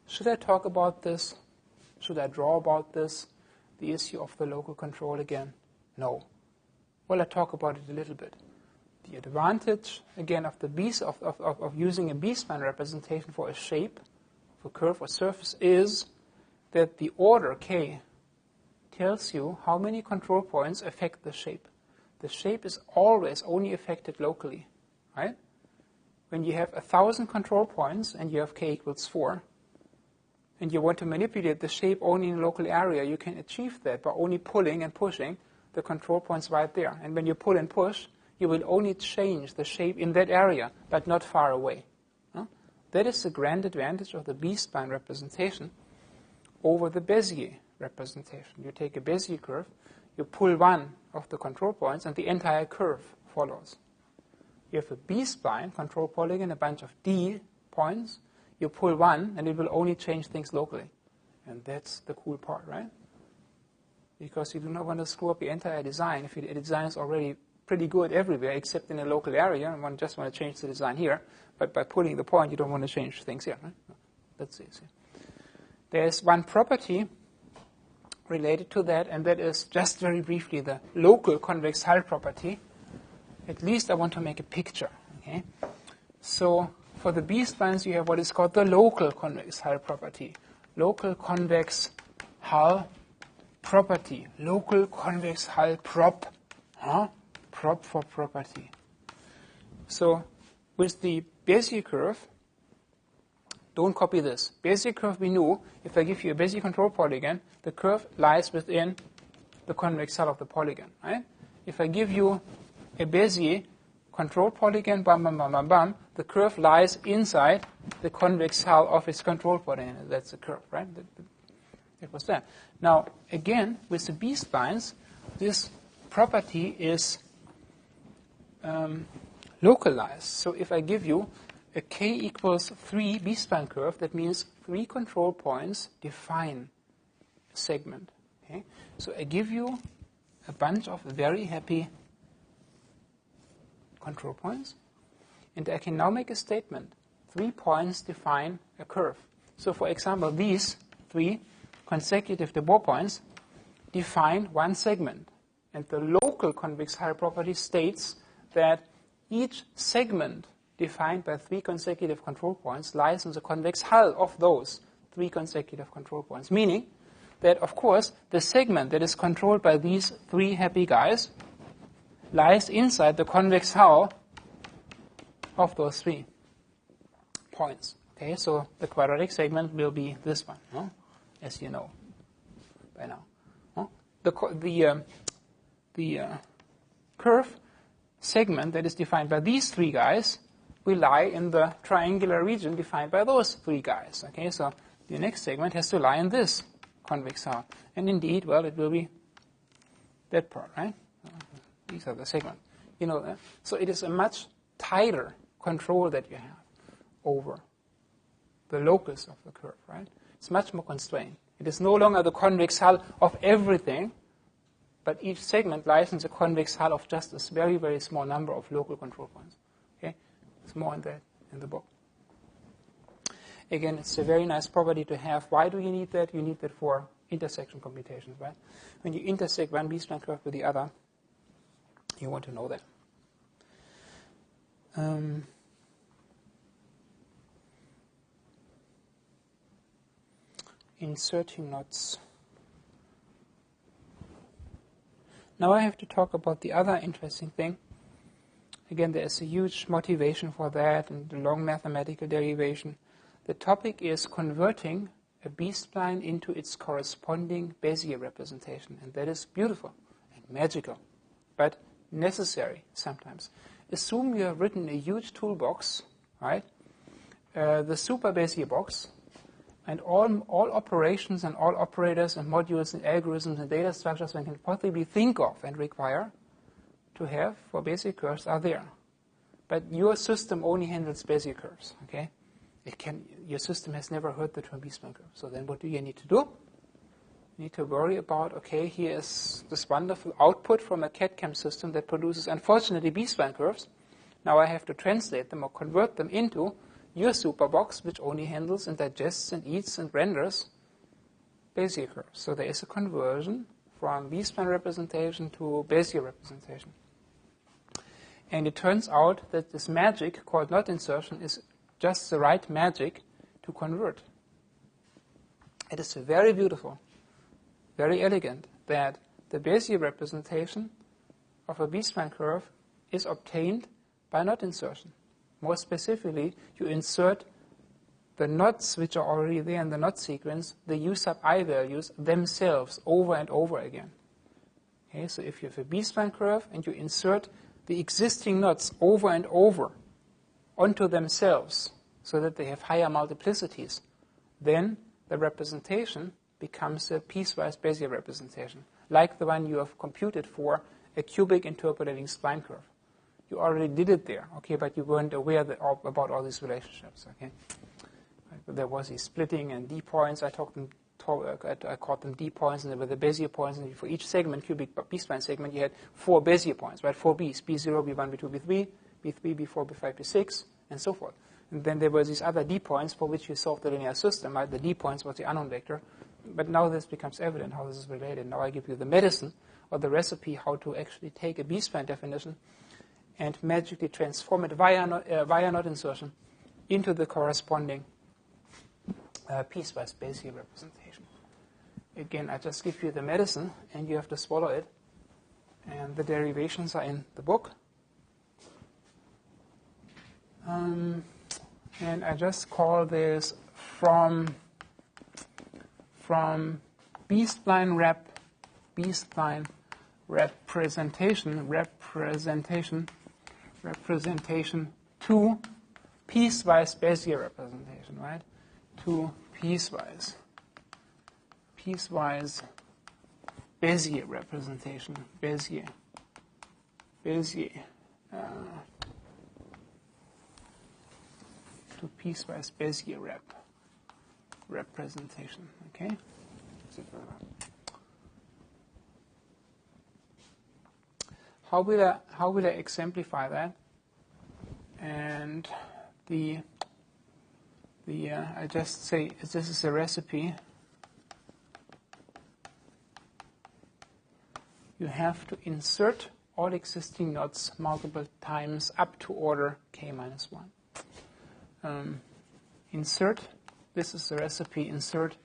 Should I talk about this? Should I draw about this? The issue of the local control again? No. Well, I talk about it a little bit. The advantage, again, of using a B-spline representation for a shape, for curve or surface, is that the order k tells you how many control points affect the shape. The shape is always only affected locally, right? When you have 1,000 control points and you have k equals 4, and you want to manipulate the shape only in a local area, you can achieve that by only pulling and pushing the control points right there. And when you pull and push, you will only change the shape in that area, but not far away. That is the grand advantage of the B-spline representation over the Bezier representation. You take a Bezier curve, you pull one of the control points, and the entire curve follows. You have a B-spline control polygon, a bunch of D points. You pull one, and it will only change things locally. And that's the cool part, right? Because you do not want to screw up your entire design if your design is already pretty good everywhere except in a local area, and one just want to change the design here. But by pulling the point, you don't want to change things here, right? That's easy. There's one property related to that, and that is, just very briefly, the local convex hull property. At least I want to make a picture. Okay? So for the B-splines, you have what is called the local convex hull property. Local convex hull property. Local convex hull prop. Prop for property. So with the Bezier curve, don't copy this. Bezier curve, we knew, if I give you a Bezier control polygon, the curve lies within the convex hull of the polygon, right? If I give you a Bezier control polygon, bam, bam, bam, bam, bam, the curve lies inside the convex hull of its control polygon. That's the curve, right? That was that. Now, again, with the B-splines, this property is localized. So if I give you a k equals 3 B-spline curve, that means 3 control points define a segment. Okay? So I give you a bunch of very happy control points, and I can now make a statement. 3 points define a curve. So for example, these 3 consecutive de Boer points define one segment. And the local convex hull property states that each segment defined by 3 consecutive control points lies in the convex hull of those 3 consecutive control points. Meaning that, of course, the segment that is controlled by these 3 happy guys lies inside the convex hull of those 3 points. Okay, so the quadratic segment will be this one, as you know by now. The curve segment that is defined by these three guys will lie in the triangular region defined by those three guys. Okay, so the next segment has to lie in this convex hull. And indeed, well, it will be that part, right? These are the segments. You know that? So it is a much tighter control that you have over the locus of the curve, right? It's much more constrained. It is no longer the convex hull of everything, but each segment lies in the convex hull of just a very, very small number of local control points. Okay? It's more in that in the book. Again, it's a very nice property to have. Why do you need that? You need that for intersection computations, right? When you intersect one B-spline curve with the other, you want to know that. Inserting knots. Now I have to talk about the other interesting thing. Again, there is a huge motivation for that and the long mathematical derivation. The topic is converting a B-spline into its corresponding Bezier representation. And that is beautiful and magical, but necessary sometimes. Assume you have written a huge toolbox, right? The super Bezier box, and all operations and all operators and modules and algorithms and data structures one can possibly think of and require to have for Bezier curves are there. But your system only handles Bezier curves, okay? Your system has never heard the term B-spline curve. So then what do you need to do? You need to worry about, okay, here is this wonderful output from a CAD/CAM system that produces, unfortunately, B-spline curves. Now I have to translate them or convert them into your superbox, which only handles and digests and eats and renders Bezier curves. So there is a conversion from B-spline representation to Bezier representation. And it turns out that this magic called knot insertion is just the right magic to convert. It is very beautiful, very elegant, that the Bezier representation of a B-spline curve is obtained by knot insertion. More specifically, you insert the knots which are already there in the knot sequence, the U sub I values themselves over and over again. Okay, so if you have a B-spline curve and you insert the existing knots over and over onto themselves so that they have higher multiplicities, then the representation becomes a piecewise Bezier representation, like the one you have computed for a cubic interpolating spline curve. You already did it there, okay, but you weren't aware about all these relationships, okay? There was a splitting and D points. I called them D points, and there were the Bezier points. And for each segment, cubic B-spline segment, you had 4 Bezier points, right? 4 Bs, B0, B1, B2, B3, B3, B4, B5, B6, and so forth. And then there were these other D points for which you solved the linear system, right? The D points was the unknown vector. But now this becomes evident how this is related. Now I give you the medicine or the recipe how to actually take a B-spline definition and magically transform it via knot insertion into the corresponding piecewise Bezier representation. Again, I just give you the medicine, and you have to swallow it. And the derivations are in the book. And I just call this from B-spline representation to piecewise Bezier representation, right? To piecewise Bezier representation, Bezier, to piecewise Bezier representation, okay? How will I exemplify that? And I just say this is a recipe. You have to insert all existing knots multiple times up to order k minus 1. Insert, this is the recipe, insert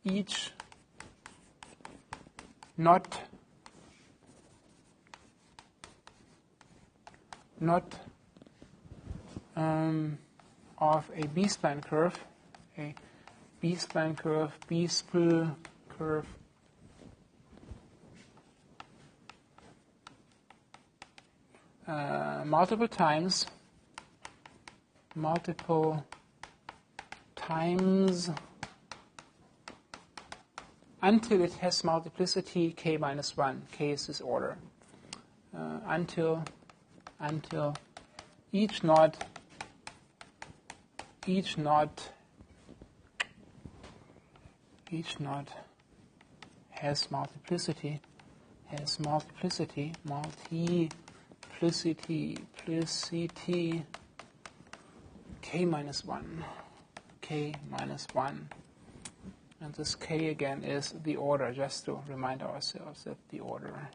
each knot of a B-spline curve, B-spline curve multiple times until it has multiplicity k minus 1. K is this order. Until each node has multiplicity k minus 1. And this k again is the order, just to remind ourselves that the order.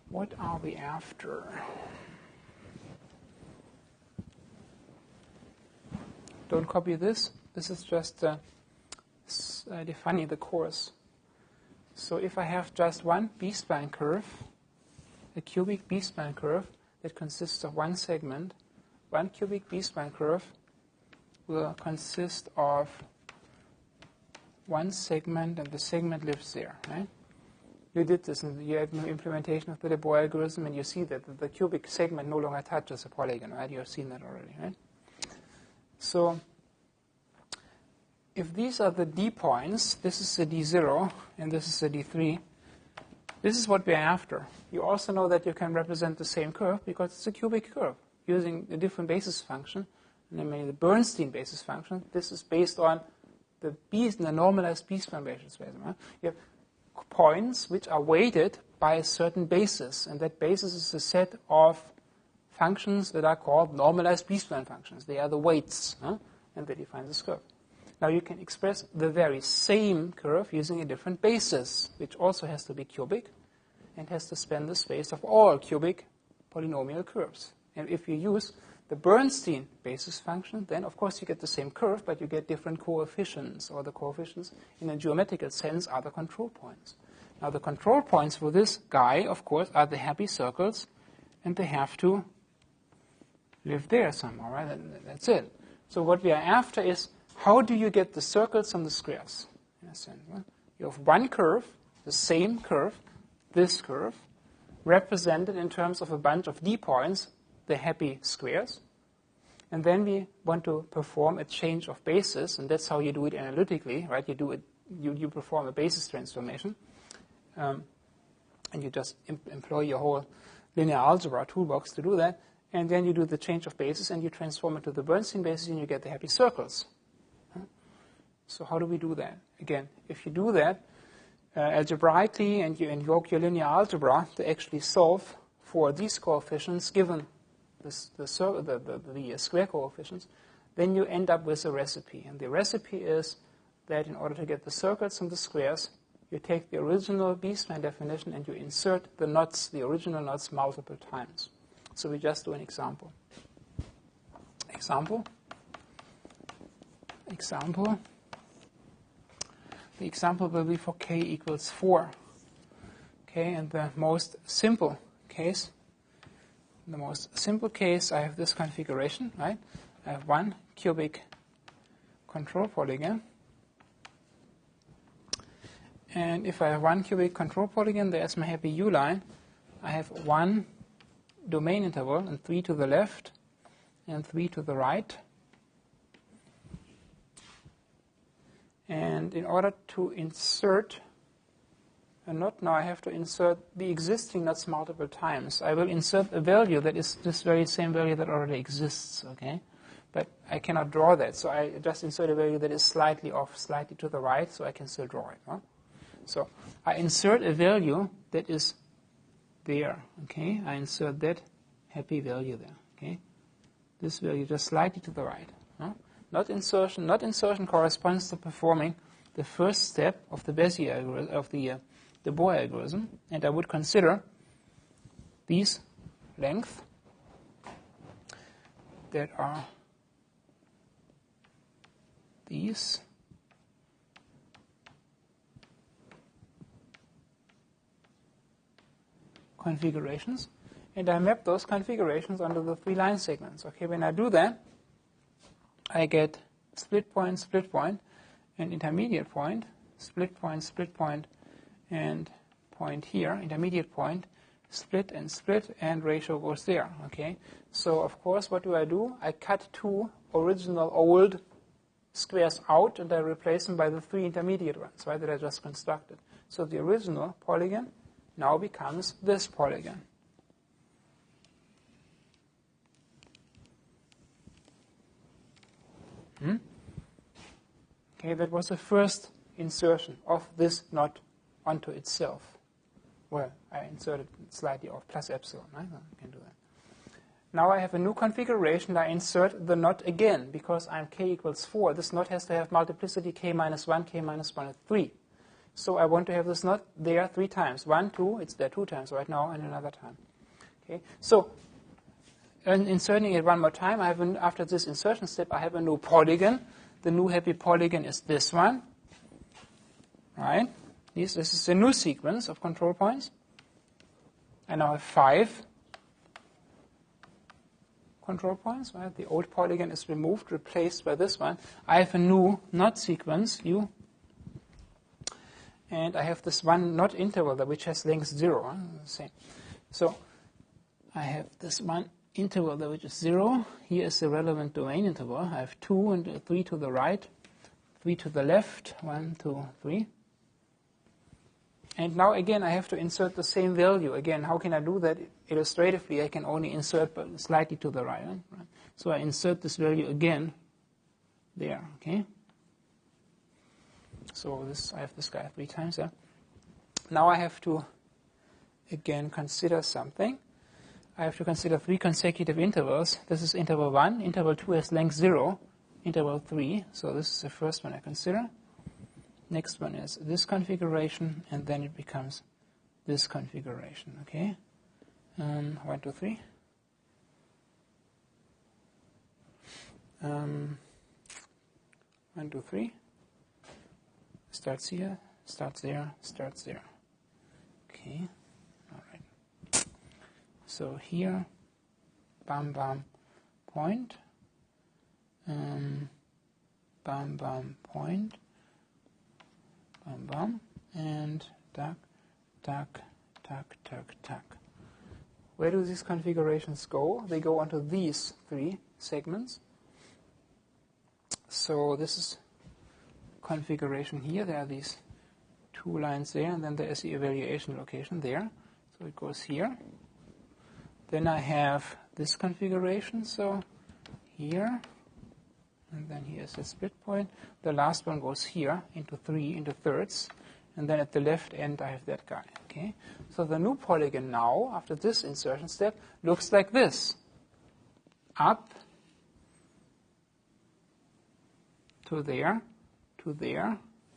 What are we after? Don't copy this. This is just defining the course. So if I have just one B-spline curve, a cubic B-spline curve that consists of one segment, one cubic B-spline curve will consist of one segment, and the segment lives there, right? You did this in the implementation of the Bohr algorithm, and you see that the cubic segment no longer touches a polygon, right? You have seen that already, right? So if these are the D points, this is the D0, and this is the D3, this is what we're after. You also know that you can represent the same curve because it's a cubic curve using a different basis function, namely the Bernstein basis function. This is based on the normalized B-spline basis space. Right? You have points which are weighted by a certain basis, and that basis is a set of functions that are called normalized B-spline functions. They are the weights, and they define this curve. Now you can express the very same curve using a different basis, which also has to be cubic and has to span the space of all cubic polynomial curves. And if you use the Bernstein basis function, then of course you get the same curve, but you get different coefficients, or the coefficients in a geometrical sense are the control points. Now the control points for this guy, of course, are the happy circles, and they have to live there somehow, right? That's it. So what we are after is, how do you get the circles from the squares? In a sense, right? You have one curve, the same curve, this curve, represented in terms of a bunch of D points, the happy squares. And then we want to perform a change of basis, and that's how you do it analytically, right? You perform a basis transformation, and you just employ your whole linear algebra toolbox to do that. And then you do the change of basis, and you transform it to the Bernstein basis, and you get the happy circles. So how do we do that? Again, if you do that algebraically, and you invoke your linear algebra to actually solve for these coefficients given the square coefficients, then you end up with a recipe. And the recipe is that in order to get the circles from the squares, you take the original B-spline definition and you insert the knots, the original knots, multiple times. So we just do an example. Example. The example will be for k equals 4. Okay, and the most simple case, I have this configuration, right? I have one cubic control polygon. And if I have one cubic control polygon, there's my happy U line. I have one domain interval, and 3 to the left and 3 to the right. And in order to insert a knot, now I have to insert the existing knots multiple times. I will insert a value that is this very same value that already exists, okay? But I cannot draw that, so I just insert a value that is slightly off, slightly to the right, so I can still draw it. Huh? So I insert a value that is there, okay? I insert that happy value there, okay? This value just slightly to the right. Huh? Not insertion. Not insertion corresponds to performing the first step of the Bézier algorithm, of the Bohr algorithm, and I would consider these lengths that are these configurations, and I map those configurations onto the 3 line segments. Okay, when I do that, I get split point, and intermediate point, split point, and point here, intermediate point, split, and ratio goes there. Okay. So of course, what do? I cut 2 original old squares out, and I replace them by the 3 intermediate ones, right, that I just constructed. So the original polygon now becomes this polygon. Okay, that was the first insertion of this knot onto itself. Well, I inserted slightly off, plus epsilon, right? I can do that. Now I have a new configuration. I insert the knot again, because I'm k equals 4. This knot has to have multiplicity k minus 1, k minus 1 is 3. So I want to have this knot there 3 times. 1, 2, it's there 2 times right now, and another time. Okay, so inserting it one more time, after this insertion step, I have a new polygon. The new happy polygon is this one. Right? This is a new sequence of control points. I now have 5 control points. Right? The old polygon is removed, replaced by this one. I have a new knot sequence, U. And I have this one knot interval which has length 0. Same. So I have this one interval there which is 0. Here is the relevant domain interval. I have 2 and 3 to the right, 3 to the left, 1, 2, 3. And now again I have to insert the same value. Again, how can I do that? Illustratively, I can only insert slightly to the right. Right? So I insert this value again there. Okay. So I have this guy 3 times there. Now I have to again consider something. I have to consider 3 consecutive intervals. This is interval 1. Interval 2 has length 0. Interval 3. So this is the first one I consider. Next one is this configuration, and then it becomes this configuration. Okay. 1, 2, 3. 1, 2, 3. Starts here, starts there, starts there. Okay. All right. So here, bam, bam, point. Bam, bam, point. Bam, bam. And tuck, tuck, tuck, tuck, tuck. Where do these configurations go? They go onto these 3 segments. So this is configuration here. There are these 2 lines there, and then there is the evaluation location there. So it goes here. Then I have this configuration, so here, and then here's the split point. The last one goes here into thirds, and then at the left end I have that guy. Okay. So the new polygon now, after this insertion step, looks like this: up to there,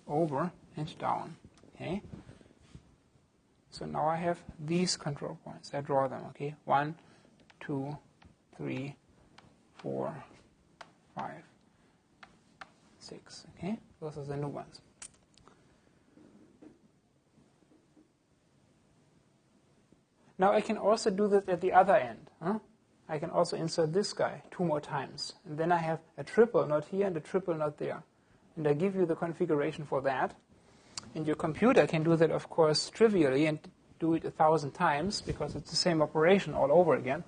over and down. Okay. So now I have these control points. I draw them. Okay. 1, 2, 3, 4, 5, 6. Okay. Those are the new ones. Now I can also do that at the other end. I can also insert this guy 2 more times. And then I have a triple knot here and a triple knot there. And I give you the configuration for that. And your computer can do that, of course, trivially and do it 1,000 times, because it's the same operation all over again.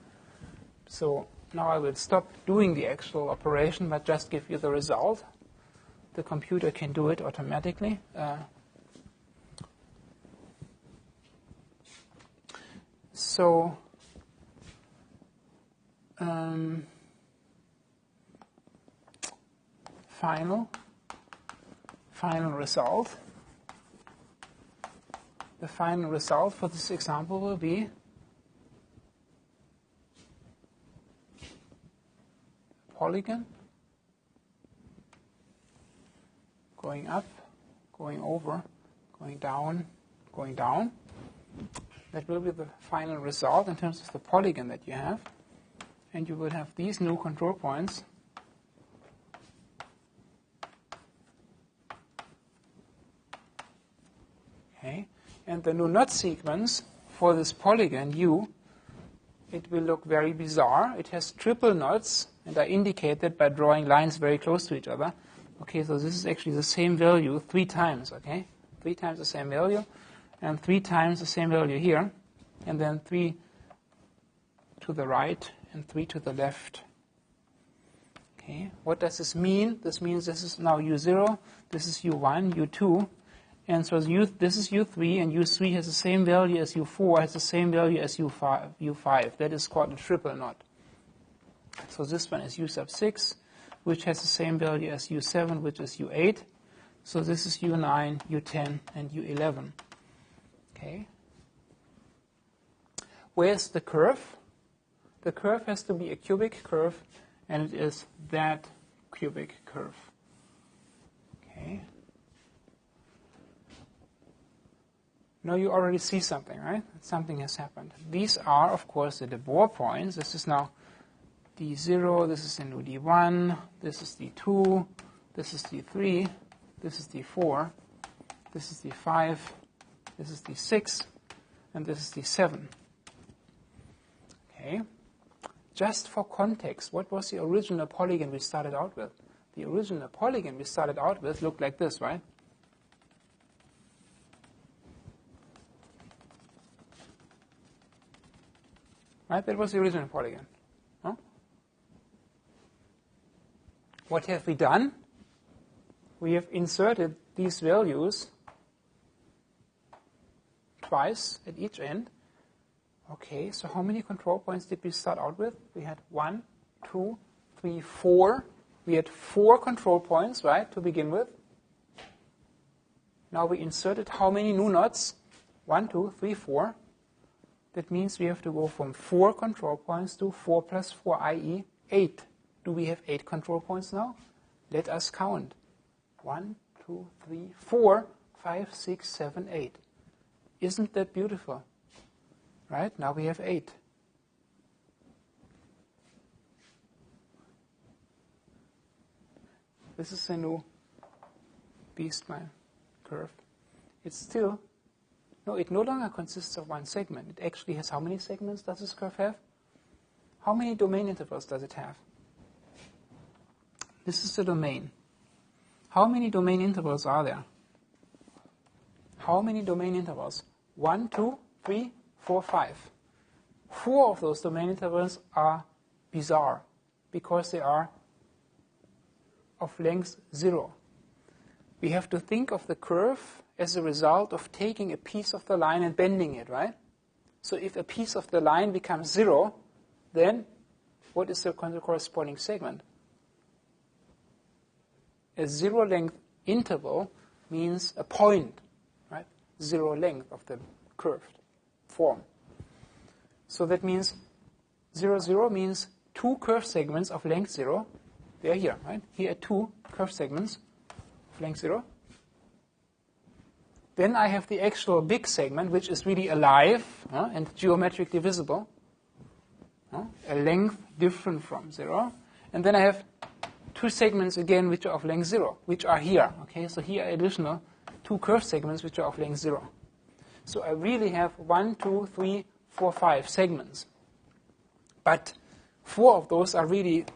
So now I will stop doing the actual operation, but just give you the result. The computer can do it automatically. Final result. The final result for this example will be a polygon going up, going over, going down, going down. That will be the final result in terms of the polygon that you have. And you will have these new control points. Okay. And the new knot sequence for this polygon U, it will look very bizarre. It has triple knots and I indicate that by drawing lines very close to each other. Okay, so this is actually the same value 3 times, okay? 3 times the same value, and 3 times the same value here, and then 3 to the right and 3 to the left. Okay, what does this mean? This means this is now U0, this is U1, U2, and so this is U3, and U3 has the same value as U4, has the same value as U5. That is called a triple knot. So this one is U sub 6, which has the same value as U7, which is U8. So this is U9, U10, and U11. Okay. Where's the curve? The curve has to be a cubic curve, and it is that cubic curve. Okay. Now you already see something, right? Something has happened. These are, of course, the de Boer points. This is now D0, this is into D1, this is D2, this is D3, this is D4, this is D5, this is D6, and this is D7. Okay. Just for context, what was the original polygon we started out with? The original polygon we started out with looked like this, right? Right? That was the original polygon. Huh? What have we done? We have inserted these values twice at each end. Okay, so how many control points did we start out with? We had 1, 2, 3, 4. We had 4 control points, right, to begin with. Now we inserted how many new knots? 1, 2, 3, 4. That means we have to go from 4 control points to 4 plus 4, i.e. 8. Do we have 8 control points now? Let us count. 1, 2, 3, 4, 5, 6, 7, 8. Isn't that beautiful? Right? Now we have 8. This is a new B-spline curve. It's still, no, it no longer consists of one segment. It actually has, how many segments does this curve have? How many domain intervals does it have? This is the domain. How many domain intervals are there? How many domain intervals? 1, 2, 3, 4, 5. 4 of those domain intervals are bizarre because they are of length 0. We have to think of the curve as a result of taking a piece of the line and bending it, right? So if a piece of the line becomes 0, then what is the corresponding segment? A 0 length interval means a point, right? 0 length of the curved form. So that means 0, 0 means 2 curve segments of length 0. They are here, right? Here are 2 curve segments of length 0. Then I have the actual big segment, which is really alive and geometrically visible. A length different from 0. And then I have 2 segments again, which are of length 0, which are here. Okay, so here are additional 2 curve segments, which are of length 0. So I really have 1, 2, 3, 4, 5 segments. But 4 of those are really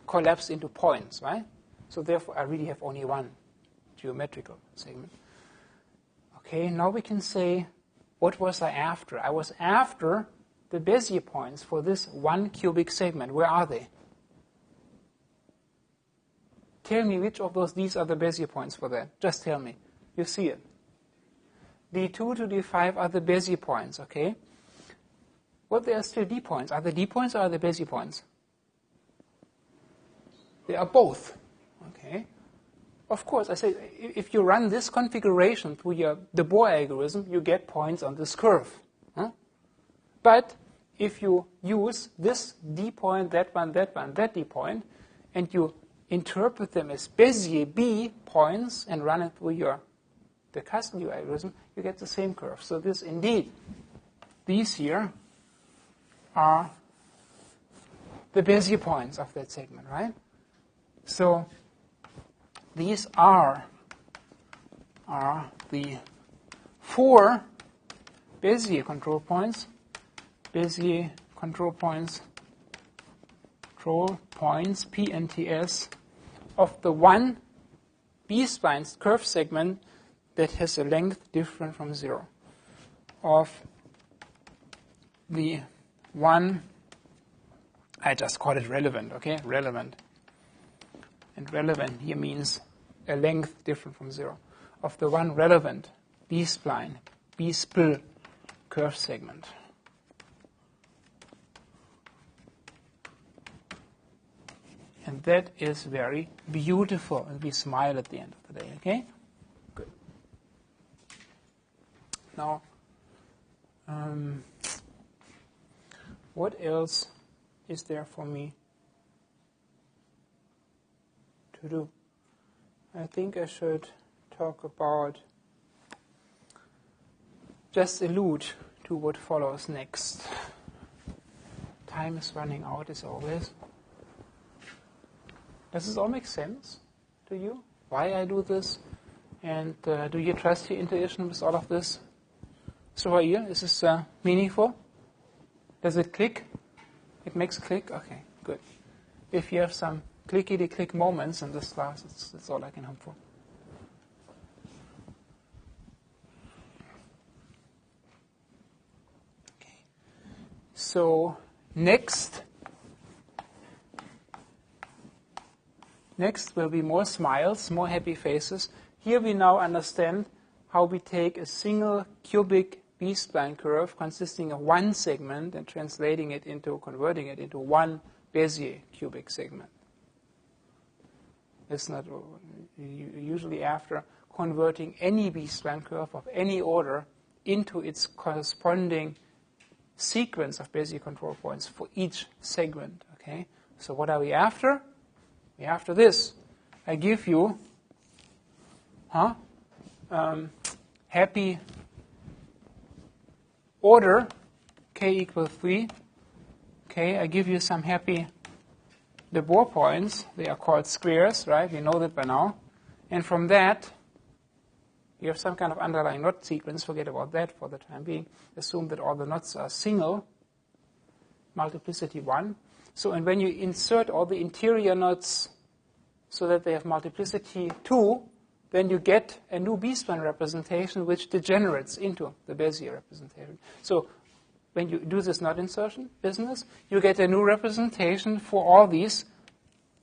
collapsed into points, right? So therefore, I really have only 1 geometrical segment. Okay, now we can say, what was I after? I was after the Bezier points for this 1 cubic segment. Where are they? Tell me which of these are the Bezier points for that. Just tell me. You see it. D2 to D5 are the Bezier points, okay? Well, they are still D points. Are they D points or are they Bezier points? They are both, okay? Of course, I say, if you run this configuration through your de Boer algorithm, you get points on this curve. But if you use this D point, that one, that one, that D point, and you interpret them as Bezier B points and run it through your de Castelnau algorithm, you get the same curve. So this indeed, these here are the Bezier points of that segment, right? So these are the 4 Bezier control points control points, P and TS, of the one B-spline curve segment that has a length different from 0, of the one, I just call it relevant, okay, relevant. And relevant here means a length different from 0, of the one relevant B-spline, B-spl curve segment. And that is very beautiful, and we smile at the end of the day, okay? Good. Now, what else is there for me to do? I think I should talk about, just allude to what follows next. Time is running out as always. Does this all make sense to you? Why I do this? And do you trust your intuition with all of this? So here, is this meaningful? Does it click? It makes click? Okay, good. If you have some clickety-click moments in this class, that's all I can hope for. Okay. So next will be more smiles, more happy faces. Here we now understand how we take a single cubic B-spline curve consisting of one segment and converting it into one Bezier cubic segment. It's not usually after converting any B-spline curve of any order into its corresponding sequence of Bezier control points for each segment. Okay. So what are we after? We're after this. I give you happy order k equals 3. Okay, I give you some happy de Boer points. They are called squares, right? We know that by now. And from that, you have some kind of underlying knot sequence. Forget about that for the time being. Assume that all the knots are single, multiplicity 1. So, and when you insert all the interior knots so that they have multiplicity 2, then you get a new B-spline representation which degenerates into the Bezier representation. So when you do this knot insertion business, you get a new representation for all these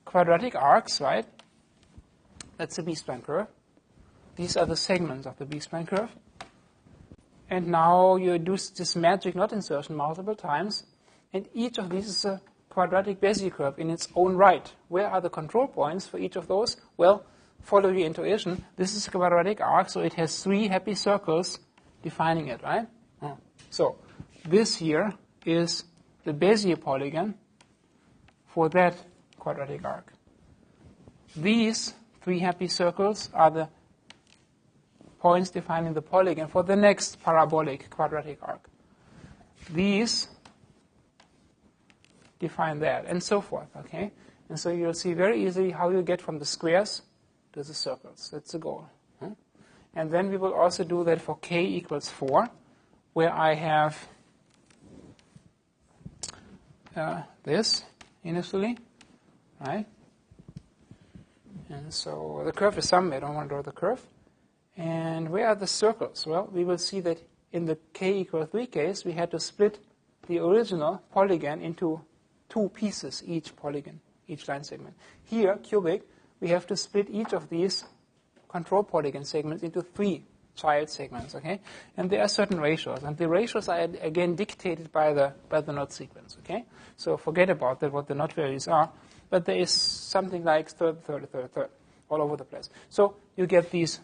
quadratic arcs, right? That's the B-spline curve. These are the segments of the B-spline curve. And now you do this magic knot insertion multiple times, and each of these is a quadratic Bezier curve in its own right. Where are the control points for each of those? Well, follow your intuition. This is a quadratic arc, so it has 3 happy circles defining it, right? So this here is the Bezier polygon for that quadratic arc. These 3 happy circles are the points defining the polygon for the next parabolic quadratic arc. These define that, and so forth, okay? And so you'll see very easily how you get from the squares to the circles. That's the goal. And then we will also do that for k equals 4, where I have this initially, right? And so the curve is somewhere. I don't want to draw the curve. And where are the circles? Well, we will see that in the k equals 3 case, we had to split the original polygon into 2 pieces, each polygon, each line segment. Here, cubic, we have to split each of these control polygon segments into 3 child segments, okay? And there are certain ratios, and the ratios are again dictated by the knot sequence, okay? So forget about that, what the knot values are, but there is something like third, all over the place. So you get these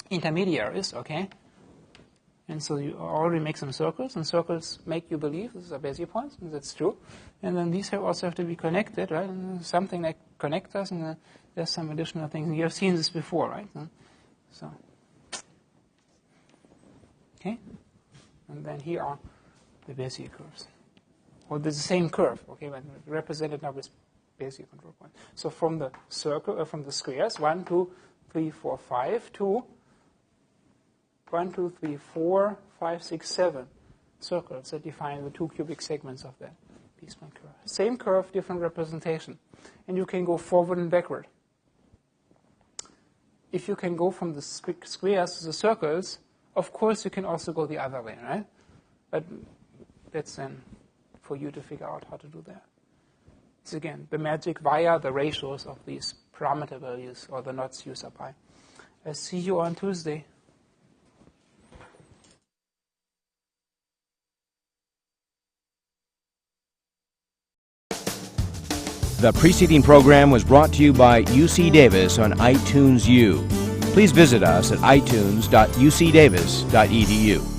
intermediaries, okay? And so you already make some circles, and circles make you believe this is a Bezier points, and that's true. And then these also have to be connected, right? And something like connectors, and there's some additional things. And you have seen this before, right? So, okay? And then here are the Bezier curves. Well, there's the same curve, okay, but represented now with Bezier control point. So from the circle, from the squares, 1, 2, 3, 4, 5, to 1, 2, 3, 4, 5, 6, 7 circles that define the 2 cubic segments of that B-spline curve. Same curve, different representation. And you can go forward and backward. If you can go from the squares to the circles, of course you can also go the other way, right? But that's then for you to figure out how to do that. It's again the magic via the ratios of these parameter values or the knots u sub I. I'll see you on Tuesday. The preceding program was brought to you by UC Davis on iTunes U. Please visit us at itunes.ucdavis.edu.